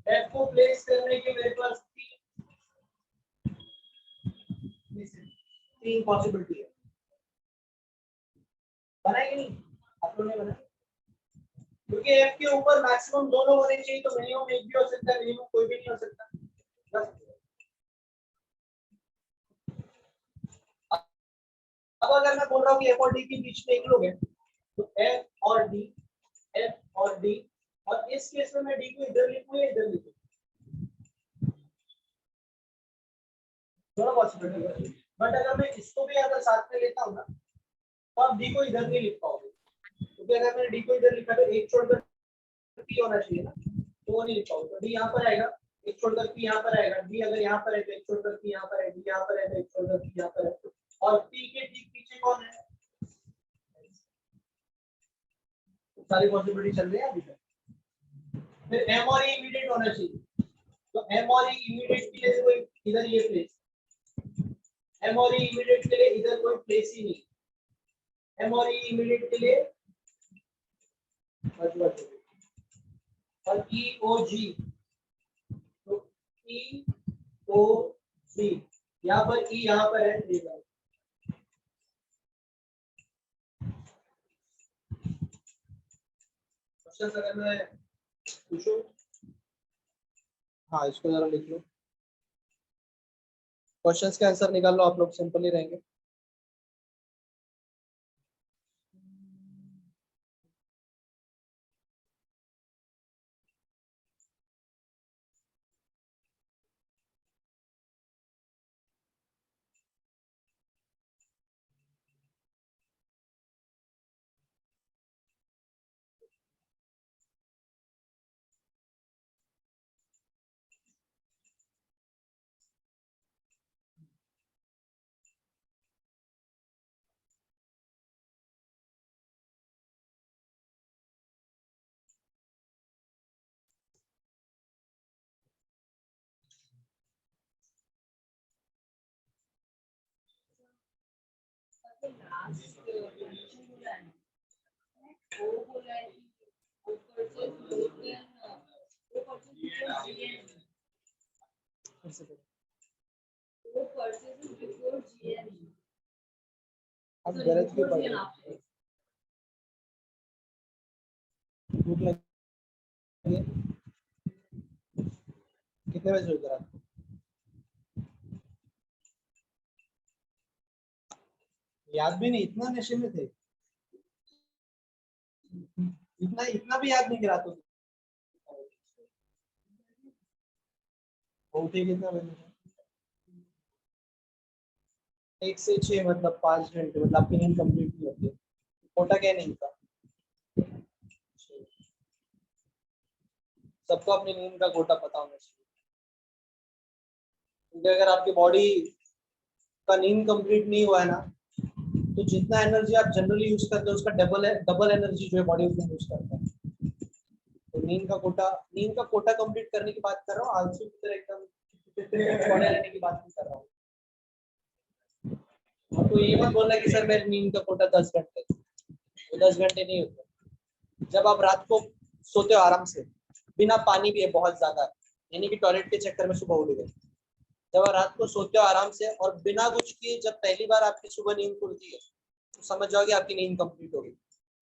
एफ को प्लेस करने के मेरे पास इसमें से 3 पॉसिबिलिटी है, बनाएंगे नहीं आप लोगों ने बनाया, क्योंकि एफ के ऊपर मैक्सिमम 2 लोग होने चाहिए, तो मिनिमम एक भी हो सकता है, मिनिमम कोई भी नहीं हो सकता। अब अगर मैं बोल रहा हूँ कि एफ और डी के बीच में एक लोग है, तो एफ और डी, एफ और डी, और इस केस में मैं डी को इधर लिखूं या इधर लिखूं, दोनों पॉसिबिलिटी है। बट अगर मैं इसको भी अगर साथ में लेता हूँ ना, तो आप डी को इधर नहीं लिख पाओगे, क्योंकि अगर मैंने डी को इधर लिखा तो एक छोड़कर पी होना चाहिए ना, तो वो नहीं लिख पाओगे। तो डी यहाँ पर आएगा, एक छोड़कर पी यहाँ पर आएगा, डी अगर यहाँ पर है तो एक छोड़कर पी यहाँ पर है, डी यहाँ पर है तो एक छोड़कर पी यहाँ पर है, और पी के ठीक पीछे कौन है? सारी पॉसिबिलिटी चल रही है अभी तक। फिर एम और ई इमीडिएट होना चाहिए, तो एम और ई इमीडिएट के लिए कोई इधर ये प्लेस, एम और ई इमीडिएट के लिए इधर कोई प्लेस ही नहीं, एम और ई इमीडिएट के लिए और ई ओ जी, तो ई ओ जी यहाँ पर, ई यहाँ पर है, क्वेश्चन अगर मैं पूछूं, हाँ इसको जरा लिख लो, क्वेश्चंस के आंसर निकाल लो आप लोग, सिंपल ही रहेंगे। अब गलत क्यों पढ़ रहे हो? भूख लगी है? कितने बजे उतर आप? याद भी नहीं, इतना नशे में थे, इतना इतना भी याद नहीं करा तो उठे कितना बजे? 1 से 6 मतलब 5 घंटे, मतलब आपकी नींद कंप्लीट नहीं होती है। कोटा क्या नींद का? सबको अपनी नींद का कोटा पता होना चाहिए, क्योंकि अगर आपकी बॉडी का नींद कंप्लीट नहीं हुआ है ना, तो जितना एनर्जी आप जनरली यूज करते हो उसका डबल एनर्जी जो है बॉडी उसमें यूज करता है। तो नींद का कोटा कंप्लीट करने की बात कर रहा हूँ, आलसी की तरह एकदम पढ़े लेने की बात नहीं कर रहा हूँ। आपको ये मत बोलना कि सर मेरी नींद का कोटा 10 घंटे, वो 10 घंटे नहीं होता। जब आप रात को सोते हो आराम से, बिना पानी पिए बहुत ज्यादा, यानी कि टॉयलेट के चक्कर में सुबह उठ गए, जब आप रात को सोते हो आराम से और बिना कुछ किए जब पहली बार आपकी सुबह नींद खुलती है, तो समझ जाओगे आपकी नींद कंप्लीट होगी।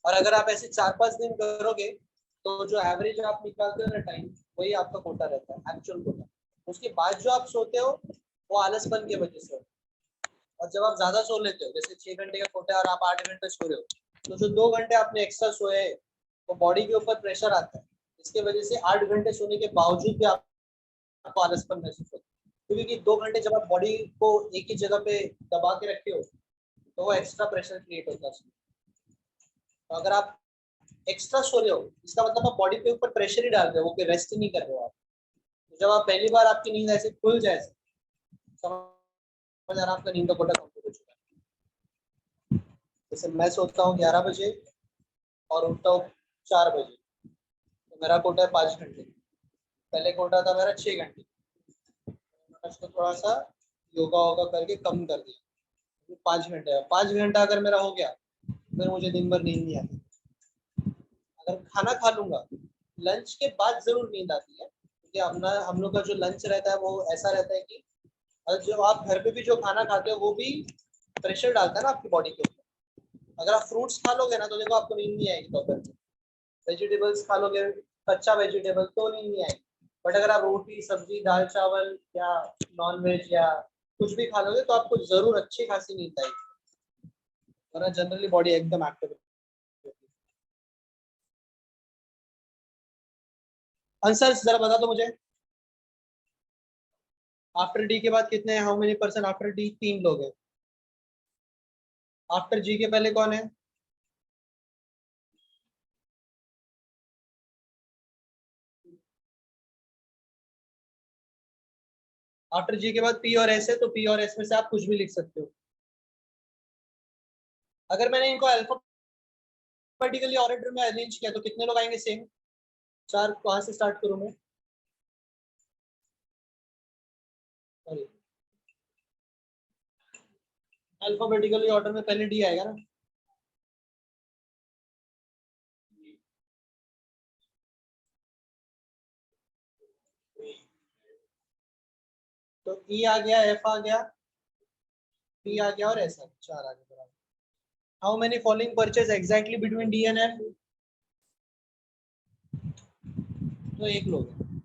और अगर आप ऐसे 4-5 दिन करोगे, तो जो एवरेज आप निकालते हो ना टाइम, वही आपका कोटा रहता है, एक्चुअल कोटा। उसके बाद जो आप सोते हो वो आलसपन की वजह से। और जब आप ज्यादा सो लेते हो, जैसे 6 घंटे का कोटा है और आप 8 घंटे सो रहे हो, तो जो 2 घंटे आपने एक्स्ट्रा सोए हैं, तो बॉडी के ऊपर प्रेशर आता है, इसके वजह से 8 घंटे सोने के बावजूद भी आपको आलसपन महसूस होता है, क्योंकि 2 घंटे जब आप बॉडी को एक ही जगह पे दबा के रखे हो, तो वो एक्स्ट्रा प्रेशर क्रिएट होता है। तो अगर आप एक्स्ट्रा सो रहे हो, इसका मतलब आप बॉडी के ऊपर प्रेशर ही डाल रहे हो, रेस्ट नहीं कर रहे हो आप। तो जब आप पहली बार आपकी नींद ऐसे खुल जाए, समझ आना आपका नींद का कोटा कंप्लीट हो चुका है। जैसे मैं सोता हूँ 11 बजे और उठता हूँ 4 बजे, तो मेरा कोटा है 5 घंटे। पहले कोटा था मेरा 6 घंटे, मैंने उसको थोड़ा सा योगा वोगा करके कम कर दिया, 5 घंटे है। 5 घंटा अगर मेरा हो गया, फिर मुझे दिन भर नींद नहीं आती। अगर खाना खा लूंगा, लंच के बाद जरूर नींद आती है, क्योंकि हम लोग का जो लंच रहता है वो ऐसा रहता है कि और जो आप घर पे भी जो खाना खाते हो वो भी प्रेशर डालता है ना आपकी बॉडी के ऊपर। अगर आप फ्रूट्स खा लोगे ना तो देखो आपको नींद नहीं आएगी दोपहर में। वेजिटेबल्स खा लोगे, कच्चा वेजिटेबल तो नींद नहीं आएगी। बट अगर आप रोटी सब्जी दाल चावल या नॉन वेज या कुछ भी खा लोगे तो आपको जरूर अच्छी खासी नींद आएगी, वरना जनरली बॉडी एकदम एक्टिव। आंसर जरा बता दो मुझे। आफ्टर डी के बाद कितने हैं? How many percent after D? 3 लोग हैं। आफ्टर जी के पहले कौन है? आफ्टर जी के बाद पी और एस है, तो पी और एस में से आप कुछ भी लिख सकते हो। अगर मैंने इनको अल्फाबेटिकली ऑर्डर में अरेंज किया तो कितने लोग आएंगे? सेम 4। कहाँ से स्टार्ट करूं मैं? अल्फाबेटिकली ऑर्डर में पहले डी आएगा ना। तो ई आ गया, एफ आ गया, पी आ गया और एस आ गया, 4 आ गया। How many following purchase exactly between D and F? तो 1 लोग है।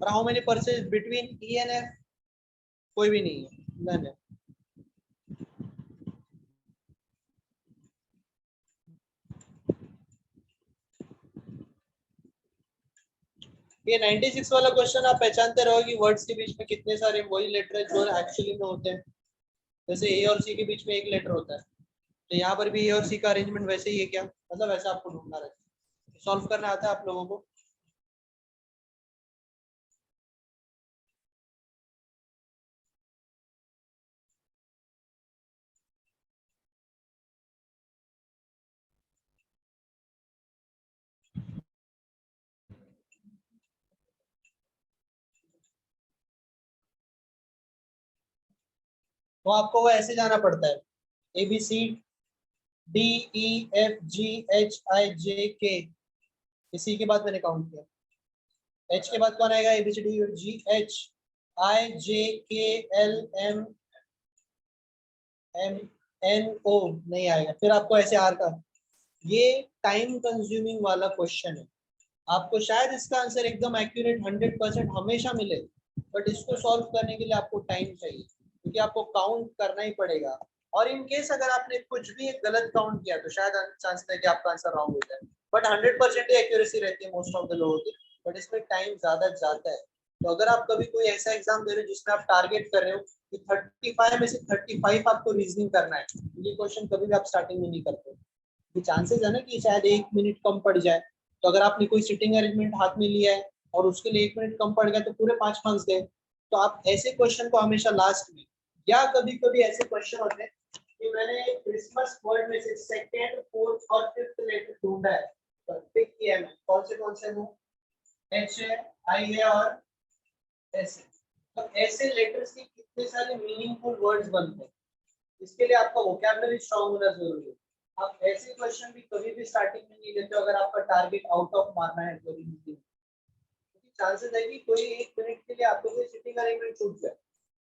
और how many purchase between E and F? कोई भी नहीं है, नन है। ये 96 वाला क्वेश्चन आप पहचानते रहो कि वर्ड्स के बीच में कितने सारे वही लेटर है जो एक्चुअली में होते हैं। जैसे ए और सी के बीच में एक लेटर होता है, तो यहाँ पर भी ए और सी का अरेंजमेंट वैसे ही है क्या? मतलब वैसा आपको ढूंढना रहता है। सॉल्व करना आता है आप लोगों को? तो आपको वो ऐसे जाना पड़ता है, A B C D E F G H I J K. इसी के बाद मैंने काउंट किया। एच के बाद कौन आएगा? A B C D G H I J K L M M N O नहीं आएगा। फिर आपको ऐसे आर का। ये टाइम कंज्यूमिंग वाला क्वेश्चन है। आपको शायद इसका आंसर एकदम एक्यूरेट 100% हमेशा मिले, बट इसको सॉल्व करने के लिए आपको टाइम चाहिए, क्योंकि आपको काउंट करना ही पड़ेगा। और इन केस अगर आपने कुछ भी एक गलत काउंट किया तो शायद चांस है कि आपका आंसर रॉन्ग हो जाए, बट 100% ही एक्यूरेसी रहती है मोस्ट ऑफ द लोगों की। बट इसमें टाइम ज्यादा जाता है। तो अगर आप कभी कोई ऐसा एग्जाम दे रहे हो जिसमें आप टारगेट कर रहे हो कि 35 में से 35 आपको रीजनिंग करना है, ये क्वेश्चन कभी भी आप स्टार्टिंग में नहीं करते। ये चांसेस है ना कि शायद 1 मिनट कम पड़ जाए। तो अगर आपने कोई सिटिंग अरेंजमेंट हाथ में लिया है और उसके लिए 1 मिनट कम पड़ गया तो पूरे 5 मार्क्स गए। तो आप ऐसे क्वेश्चन को हमेशा लास्ट में, या कभी कभी ऐसे क्वेश्चन होते हैं कि मैंने क्रिसमस वर्ड में से सेकंड फोर्थ और फिफ्थ लेटर ढूंढा है, तो पिक किया है कौन से वो एच है, आई है और एस है। तो ऐसे लेटर्स के कितने सारे मीनिंगफुल वर्ड्स बनते हैं, इसके लिए आपका वोकैबुलरी स्ट्रांग होना जरूरी है। आप ऐसे क्वेश्चन भी कभी भी स्टार्टिंग में नहीं लेते अगर आपका टारगेट आउट ऑफ मारना है तो। चांसेस है कि कोई 1 मिनट के लिए आपको कोई सिटिंग अरेंजमेंट छूट जाए।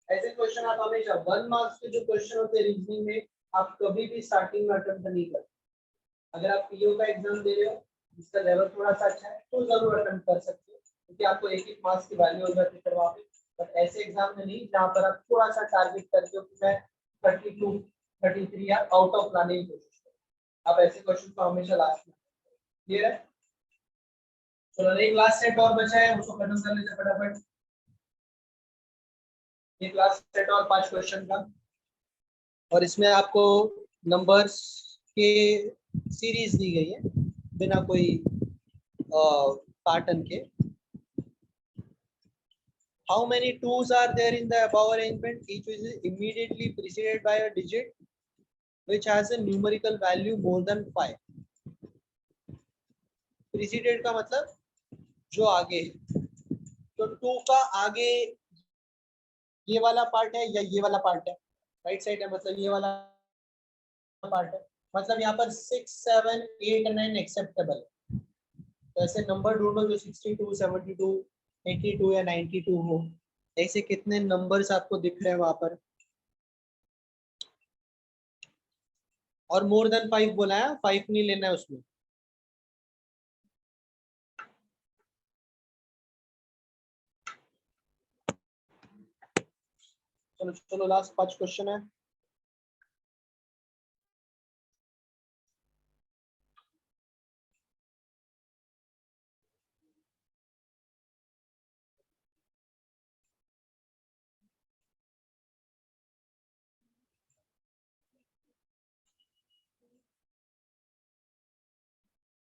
ऐसे क्वेश्चन आप हमेशा 1 मार्क्स के जो क्वेश्चन होते हैं रीजनिंग में, आप कभी भी स्टार्टिंग में अटेम्प्ट नहीं करते। अगर आप पीओ का एग्जाम दे रहे हो जिसका लेवल थोड़ा सा अच्छा है तो जरूर अटेम्प्ट कर सकते हो, क्योंकि आपको 1-1 मार्क्स की वैल्यू हो जाती है वहाँ पे। बट ऐसे एग्जाम में नहीं जहाँ पर आप थोड़ा सा टारगेट करते हो कि मैं 32 33 या आउट ऑफ लाने की कोशिश करो। आप ऐसे क्वेश्चन को हमेशा लास्ट में। क्लियर है? चलो एक लास्ट सेट और बचा है, उसको खत्म कर लेते फटाफट। एक लास्ट सेट और 5 क्वेश्चन का, और इसमें आपको नंबर्स के सीरीज दी गई है बिना कोई पैटर्न के। How many twos are there in the above arrangement? Each is immediately preceded by a digit which has a numerical value more than 5. Preceded का मतलब जो आगे है। तो 2 का आगे ये वाला पार्ट है या ये वाला पार्ट है? राइट साइड है मतलब ये वाला पार्ट है। मतलब यहाँ पर 6 7 8 9 एक्सेप्टेबल है। तो ऐसे नंबर ढूंढो जो 62 72 82 या 92 हो। ऐसे कितने नंबर्स आपको दिख रहे हैं वहां पर? और मोर देन 5 बोला है, 5 नहीं लेना है उसमें। चलो चलो, लास्ट 5 क्वेश्चन है।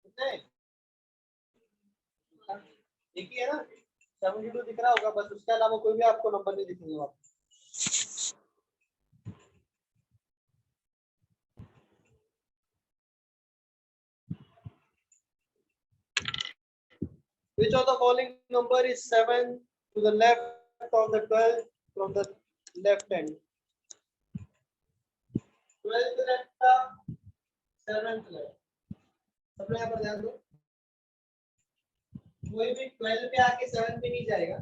कितने? एक ही है ना? 72 दिख रहा होगा बस, उसके अलावा कोई भी आपको नंबर नहीं दिखेंगे वहाँ। Which of the following number is 7 to the left of the 12 from the left hand? 12th left का 7th left। सबने यहाँ पर ध्यान दो, कोई भी 12 पे आके 7 पे नहीं जाएगा।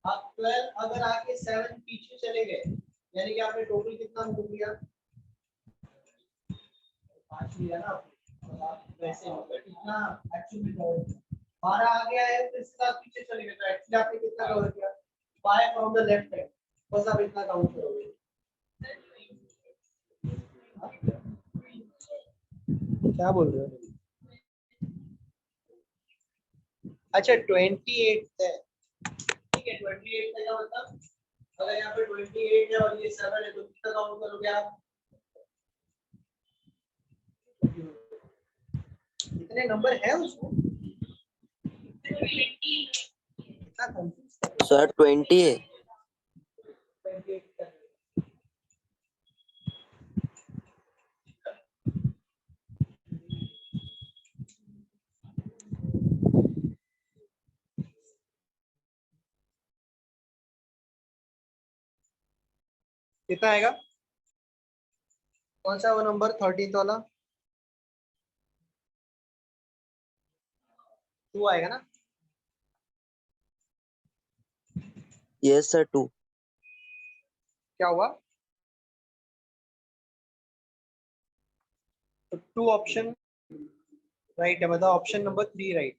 आप 12 अगर आके 7 पीछे चले गए, यानी कि आपने टोटल कितना नंबर लिया? 5 लिया ना आपने। आप वैसे कितना एक्चुअल में कवर किया? 12 आ गया है तो इससे आप पीछे चले गए, तो एक्चुअली आपने कितना कवर किया? 5 फ्रॉम द लेफ्ट हैंड। बस आप इतना काउंट करोगे। क्या बोल रहे हो? अच्छा 28 है, ठीक है। 28 का मतलब अगर यहाँ पे 28 है और ये 7 है तो कितना काउंट करोगे आप? कितने नंबर है उसमें? कितना कंफ्यूज सर 20 है। 28 का। कितना आएगा? कौन सा वो नंबर 13th वाला? 2 आएगा ना? Yes sir 2। क्या हुआ? तो 2 ऑप्शन राइट है, मतलब option number 3 right.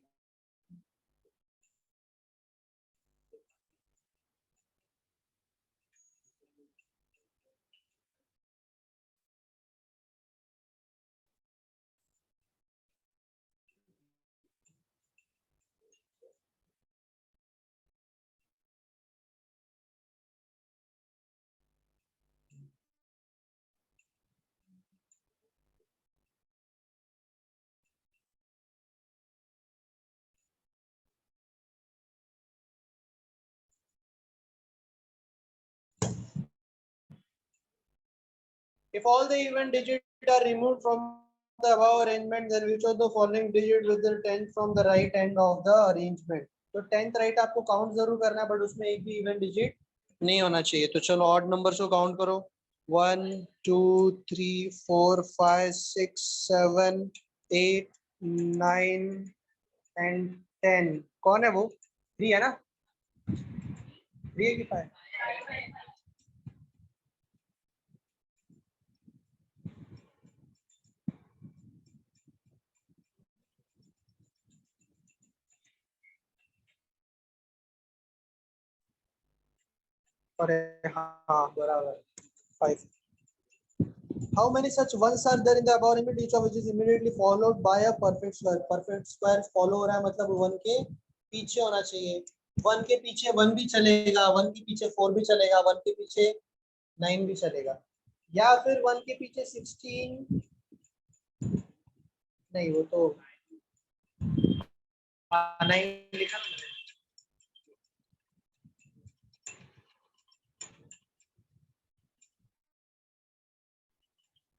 If all the even digits are removed from the above arrangement, then which of the following digit with the 10th from the right end of the arrangement? तो 10th right आपको count जरूर करना है, but उसमें एक भी even digit नहीं होना चाहिए। तो चलो ऑड नंबर्स को काउंट करो। 1 2 3 4 5 6 7 8 9 एंड 10। कौन है वो? 3 है ना? 3 है कि 5? अरे हाँ बराबर 5। How many such ones are there in the above limit, each of which is immediately followed by a perfect square? Perfect square follow हो रहा है मतलब 1 के पीछे होना चाहिए। 1 के पीछे 1 भी चलेगा, 1 के पीछे 4 भी चलेगा, 1 के पीछे 9 भी चलेगा, या फिर 1 के पीछे 16। नहीं वो तो 9 लिखा ना मैंने।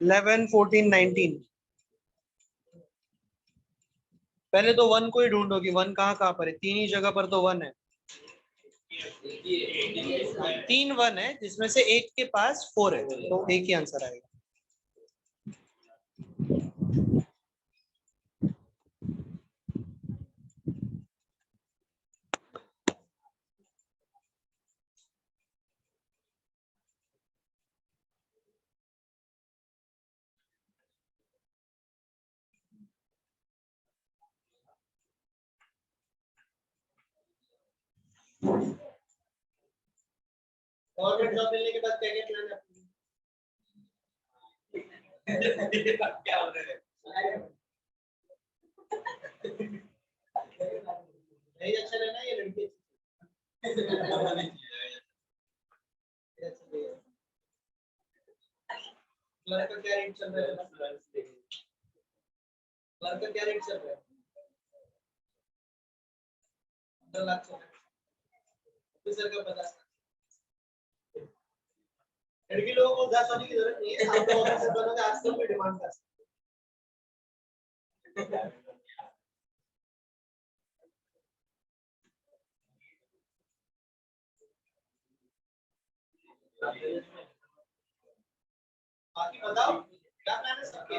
11 14 19। पहले तो 1 को ही ढूंढो कि 1 कहाँ पर है। 3 ही जगह पर तो 1 है। 3 1 है जिसमें से एक के पास 4 है, तो एक ही आंसर आएगा। गवर्नमेंट जॉब मिलने के बाद क्या क्या प्लान है क्या हो रहा है नहीं अच्छा रहना ये लड़की क्लर्क का क्या रेट चल रहा है क्लर्क का क्या रेट चल रहा है 15 लाख चल रहा है ऑफिसर का 50 लाख लड़की लोगों को उदास होने की जरूरत नहीं है आप तो ऑफिसर बनोगे आजकल में डिमांड कर सकते हैं बाकी बताओ क्या प्लान है सबके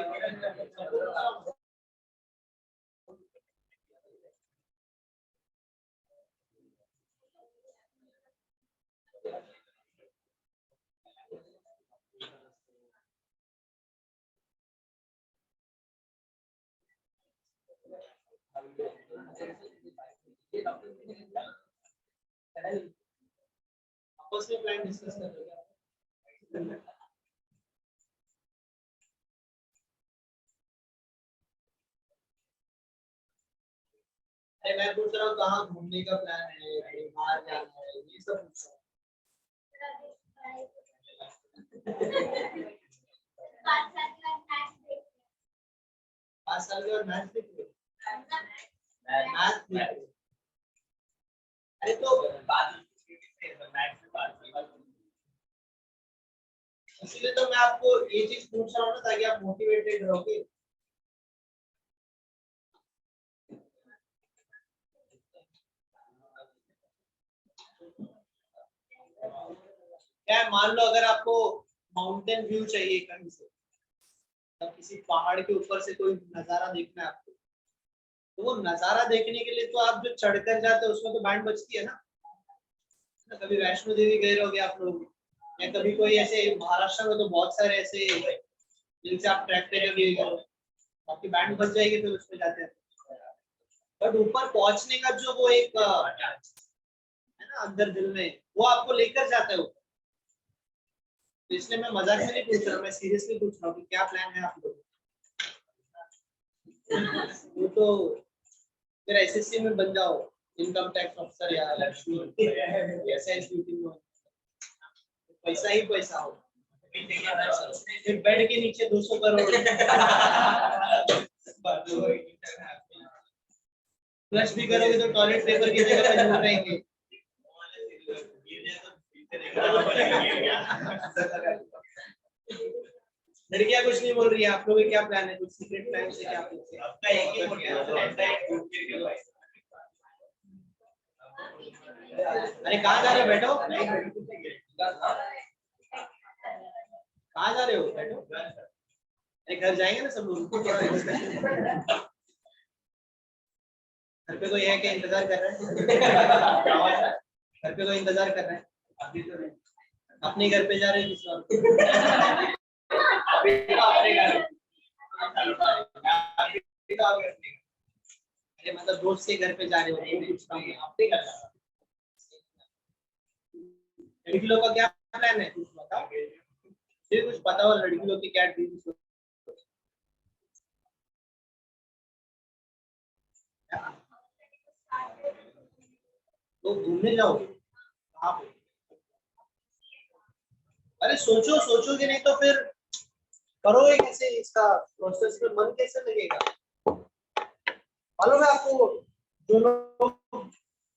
आपस में प्लान डिस्कस कर रहे हैं अरे मैं पूछ रहा हूँ कहाँ घूमने का प्लान है कहीं बाहर जाना है ये सब पूछ रहा हूँ 5 साल के बाद मैच देख रहे हो मैच देख रहे हो अरे तो इसीलिए तो मैं आपको ये चीज पूछ रहा हूँ ना ताकि आप मोटिवेटेड रहोगे क्या है, मान लो अगर आपको माउंटेन व्यू चाहिए कहीं से तब किसी पहाड़ के ऊपर से कोई नजारा देखना है आपको तो वो नजारा देखने के लिए तो आप जो चढ़कर जाते हो उसमें तो बैंड बजती है ना कभी वैष्णो देवी गए रहोगे आप लोग या कभी कोई ऐसे महाराष्ट्र में तो बहुत सारे ऐसे जिनसे आप ट्रैक पे कभी गए आपकी बैंड बज जाएगी फिर उसमें जाते हैं बट ऊपर पहुंचने का जो वो एक है ना अंदर दिल में वो आपको लेकर जाता है ऊपर तो इसलिए मैं मजाक में नहीं पूछ रहा मैं सीरियसली पूछ रहा हूँ कि क्या प्लान है आप लोग वो तो फिर एसएससी में बन जाओ इनकम टैक्स ऑफिसर या एसआई ड्यूटी में पैसा ही पैसा हो फिर बेड के नीचे 200 करोड़ फ्लश भी करोगे तो टॉयलेट पेपर की जगह पे झूठ रहेंगे लड़कियां कुछ नहीं बोल रही है आप लोगों के क्या प्लान है कुछ सीक्रेट प्लान से क्या पूछे आपका एक ही हो गया अरे कहाँ जा रहे हो बैठो कहाँ जा रहे हो बैठो अरे घर जाएंगे ना सब लोग घर पे कोई है क्या इंतजार कर रहा है घर पे कोई इंतजार कर रहा है अपने घर पे जा रहे हैं किस और अरे मतलब दोस्त के घर पे जा रहे हो लड़की लोग का क्या प्लान है कुछ बताओ फिर कुछ पता हो लड़की लोग की क्या ड्रीम्स तो घूमने जाओ कहाँ पे अरे सोचो सोचोगे नहीं तो फिर करोगे कैसे इसका प्रोसेस में मन कैसे लगेगा मालूम है आपको जो लोग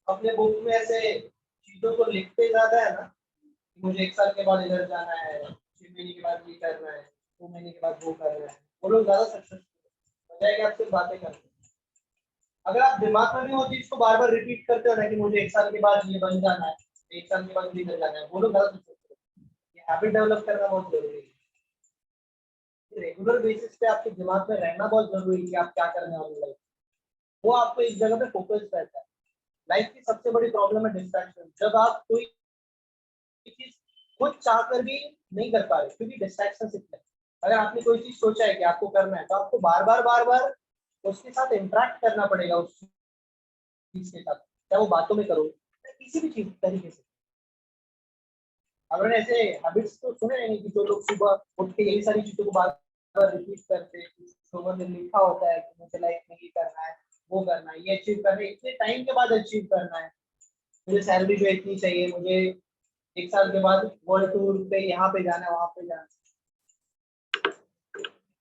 अपने बुक में ऐसे चीजों को लिखते ज्यादा है ना मुझे 1 साल के बाद इधर जाना है 6 महीने के बाद ये करना है 2 महीने के बाद वो करना है वो लोग ज्यादा सक्सेसफुल हो जाएंगे आप सिर्फ बातें करते अगर आप दिमाग में भी वो चीज को बार बार रिपीट करते हो ना कि मुझे 1 साल के बाद ये बन जाना है 1 साल के बाद ये कर जाना है वो लोग ज्यादा सक्सेसफुल ये हैबिट डेवलप करना बहुत जरूरी है रेगुलर बेसिस पे आपके दिमाग में रहना बहुत जरूरी है कि आप क्या करने वाले लाइफ वो आपको एक जगह पे फोकस रहता है लाइफ की सबसे बड़ी प्रॉब्लम है डिस्ट्रैक्शन जब आप कोई चीज खुद चाह कर भी नहीं कर पा रहे क्योंकि डिस्ट्रैक्शन इतने अगर आपने कोई चीज सोचा है कि आपको करना है तो आपको बार बार उसके साथ इंटरेक्ट करना पड़ेगा उस चीज के साथ चाहे वो बातों में करो किसी भी चीज तरीके से। आपने ऐसे हैबिट्स तो सुने नहीं कि जो लोग सुबह उठ के यही सारी चीजों को बार बार रिपीट करते हैं, सुबह में लिखा होता है कि मुझे लाइफ में ये करना है, वो करना है, ये अचीव करना है, इतने टाइम के बाद अचीव करना है, मुझे सैलरी जो इतनी चाहिए, मुझे 1 साल के बाद वर्ल्ड टूर पे यहाँ पे जाना है, वहां पे जाना है।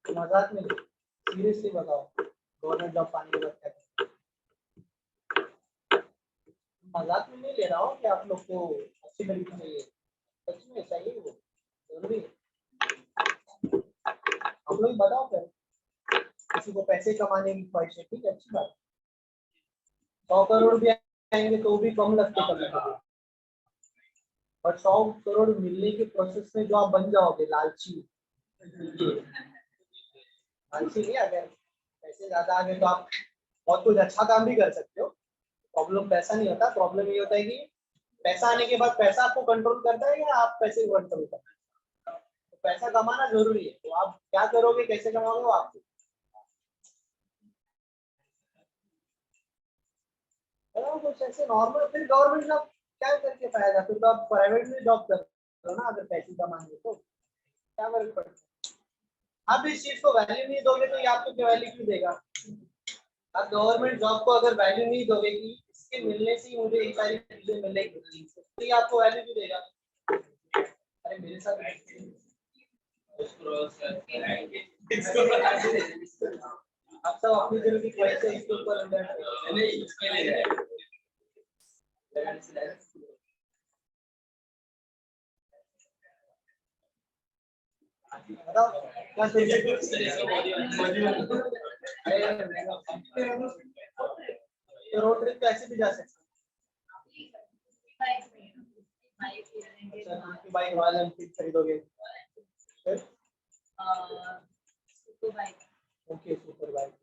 मजाक में सीरियसली बताओ, गवर्नमेंट जॉब पाने के बाद क्या करें? मजाक में नहीं ले रहा हूँ कि आप लोग को अच्छी तरीके से, सच में चाहिए वो जरूरी है। हम लोग बताओ फिर, किसी को पैसे कमाने की ख्वाहिश है, ठीक है, अच्छी बात। 100 करोड़ भी आएंगे तो भी कम लगते कभी कभी, और 100 करोड़ मिलने के प्रोसेस में जो आप बन जाओगे लालची, लालची नहीं, अगर पैसे ज्यादा आ गए तो आप बहुत कुछ अच्छा काम भी कर सकते हो। प्रॉब्लम पैसा नहीं होता, प्रॉब्लम ये होता है कि पैसा आने के बाद पैसा आपको कंट्रोल करता है या आप पैसे को कंट्रोल करते हैं। तो पैसा कमाना जरूरी है, तो आप क्या करोगे, कैसे कमाओगे, वो आपको। कुछ ऐसे नॉर्मल, फिर गवर्नमेंट जॉब क्या करके फायदा, फिर तो आप प्राइवेट में जॉब कर रहे हो ना, अगर पैसे कमाएंगे तो क्या फर्क पड़ता है। आप इस चीज को वैल्यू नहीं दोगे तो ये आपको क्या वैल्यू क्यों देगा। आप गवर्नमेंट जॉब को अगर वैल्यू नहीं दोगे कि इसके मिलने से ही मुझे ये सारी चीजें मिलेगी, तो ये आपको वैल्यू क्यों देगा। अरे मेरे साथ आप सब अपनी दिल की ख्वाहिश से इसके ऊपर बताओ क्या रोड ट्रिप कैसे भी जा सकते हैं। बाइक रॉयल एनफील्ड खरीदोगे, okay super bike.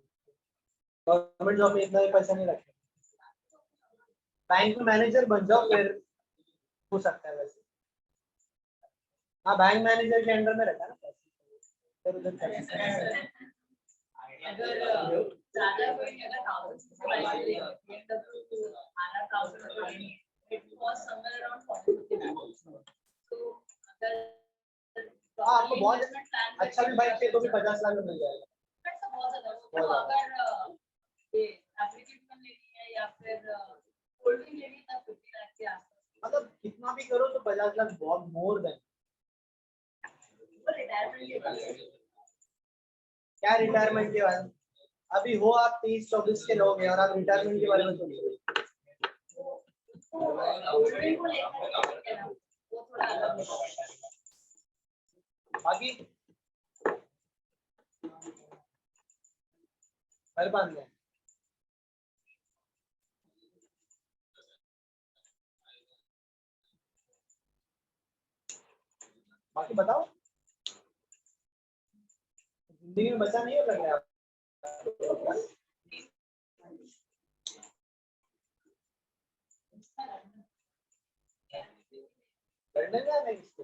Government job में इतना ही पैसा नहीं रखते, बैंक में मैनेजर बन जाओ फिर हो सकता है वैसे। हाँ बैंक मैनेजर के अंडर में रहता है ना पैसा, इधर उधर हाँ आपको बहुत अच्छा भी बाइक चाहिए तो भी 50 लाख में मिल जाएगा। मतलब कितना भी करो तो 50 लाख बहुत मोर देन। क्या रिटायरमेंट के बाद, अभी हो आप 23-24 के लोग हैं और आप रिटायरमेंट के बारे में सोच रहे हो। बाकी घर बांध लें, बाकी बताओ जिंदगी में बचा नहीं है लग रहा है करने जाना है इसको।